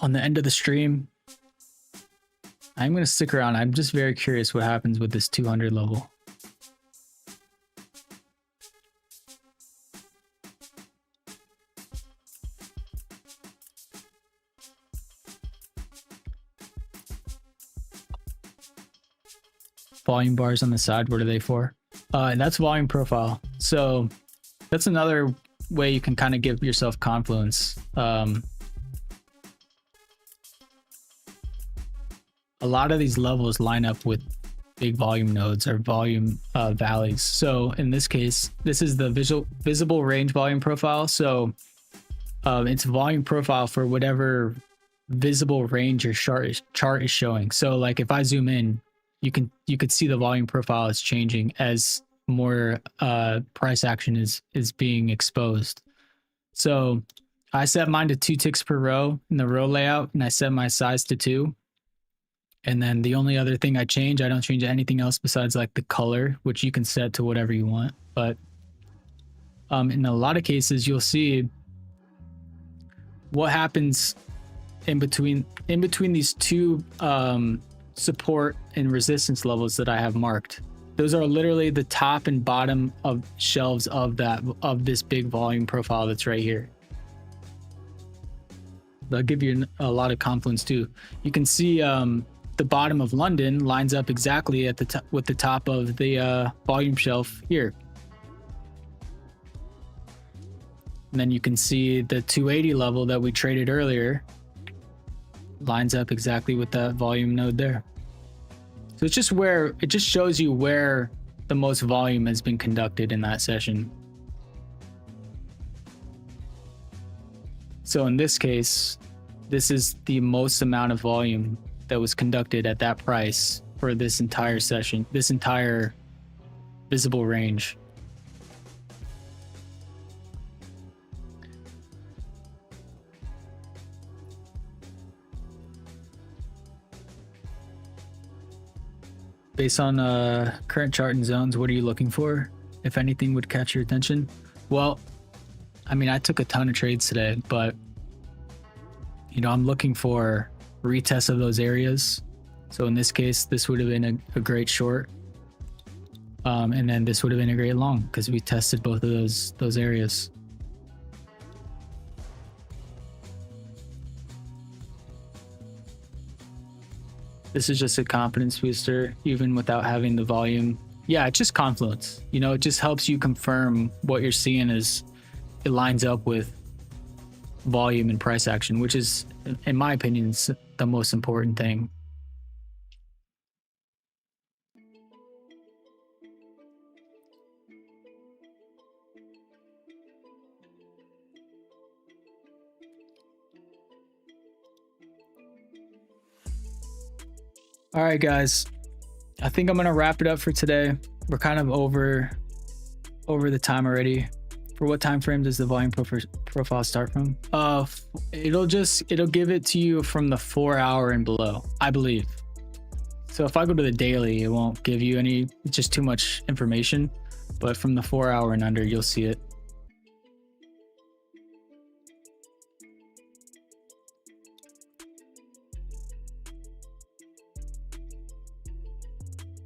on the end of the stream. I'm going to stick around. I'm just very curious what happens with this 200 level. Volume bars on the side, what are they for? And that's volume profile. So that's another way you can kind of give yourself confluence. A lot of these levels line up with big volume nodes or volume valleys. So in this case, this is the visible range volume profile. So it's volume profile for whatever visible range your chart is showing. So like if I zoom in, you could see the volume profile is changing as more price action is being exposed. So I set mine to 2 ticks per row in the row layout, and I set my size to 2. And then the only other thing I don't change anything else besides like the color, which you can set to whatever you want. But in a lot of cases, you'll see what happens in between these two support and resistance levels that I have marked. Those are literally the top and bottom of shelves of this big volume profile that's right here. They'll give you a lot of confluence too. You can see the bottom of London lines up exactly at the with the top of the volume shelf here. And then you can see the 280 level that we traded earlier lines up exactly with that volume node there. So it's just it just shows you where the most volume has been conducted in that session. So in this case, this is the most amount of volume that was conducted at that price for this entire session, this entire visible range. Based on current chart and zones, what are you looking for? If anything would catch your attention? Well, I mean, I took a ton of trades today, but you know, I'm looking for retests of those areas. So in this case, this would have been a great short. And then this would have been a great long because we tested both of those areas. This is just a confidence booster, even without having the volume. Yeah, it's just confluence. You know, it just helps you confirm what you're seeing is it lines up with volume and price action, which is, in my opinion, is the most important thing. All right, guys. I think I'm gonna wrap it up for today. We're kind of over the time already. For what time frame does the volume profile start from? It'll give it to you from the 4 hour and below, I believe. So if I go to the daily, it won't give you any, it's just too much information. But from the 4 hour and under, you'll see it.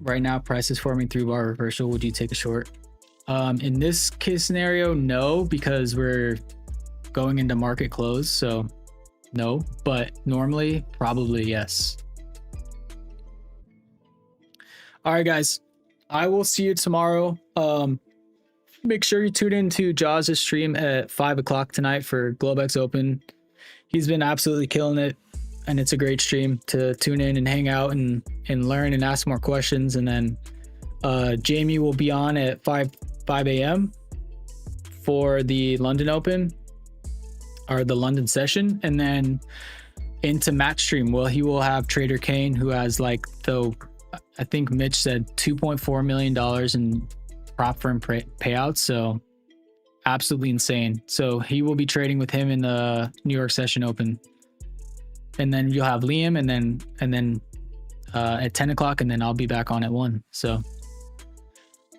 Right now, price is forming 3-bar reversal. Would you take a short? In this case scenario, no, because we're going into market close. So no, but normally probably yes. All right, guys, I will see you tomorrow. Make sure you tune into Jaws' stream at 5 o'clock tonight for Globex Open. He's been absolutely killing it, and it's a great stream to tune in and hang out and learn and ask more questions. And then Jamie will be on at 5 a.m. for the London Open, or the London session, and then into Matt's stream. Well, he will have Trader Kane, who has like, though I think Mitch said $2.4 million in prop firm payouts, so absolutely insane. So he will be trading with him in the New York Session Open, and then you'll have Liam, and then at 10 o'clock, and then I'll be back on at 1. So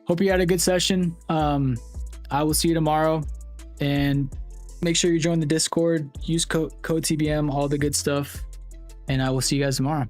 hope you had a good session. I will see you tomorrow, and make sure you join the Discord, use code TBM, all the good stuff, and I will see you guys tomorrow.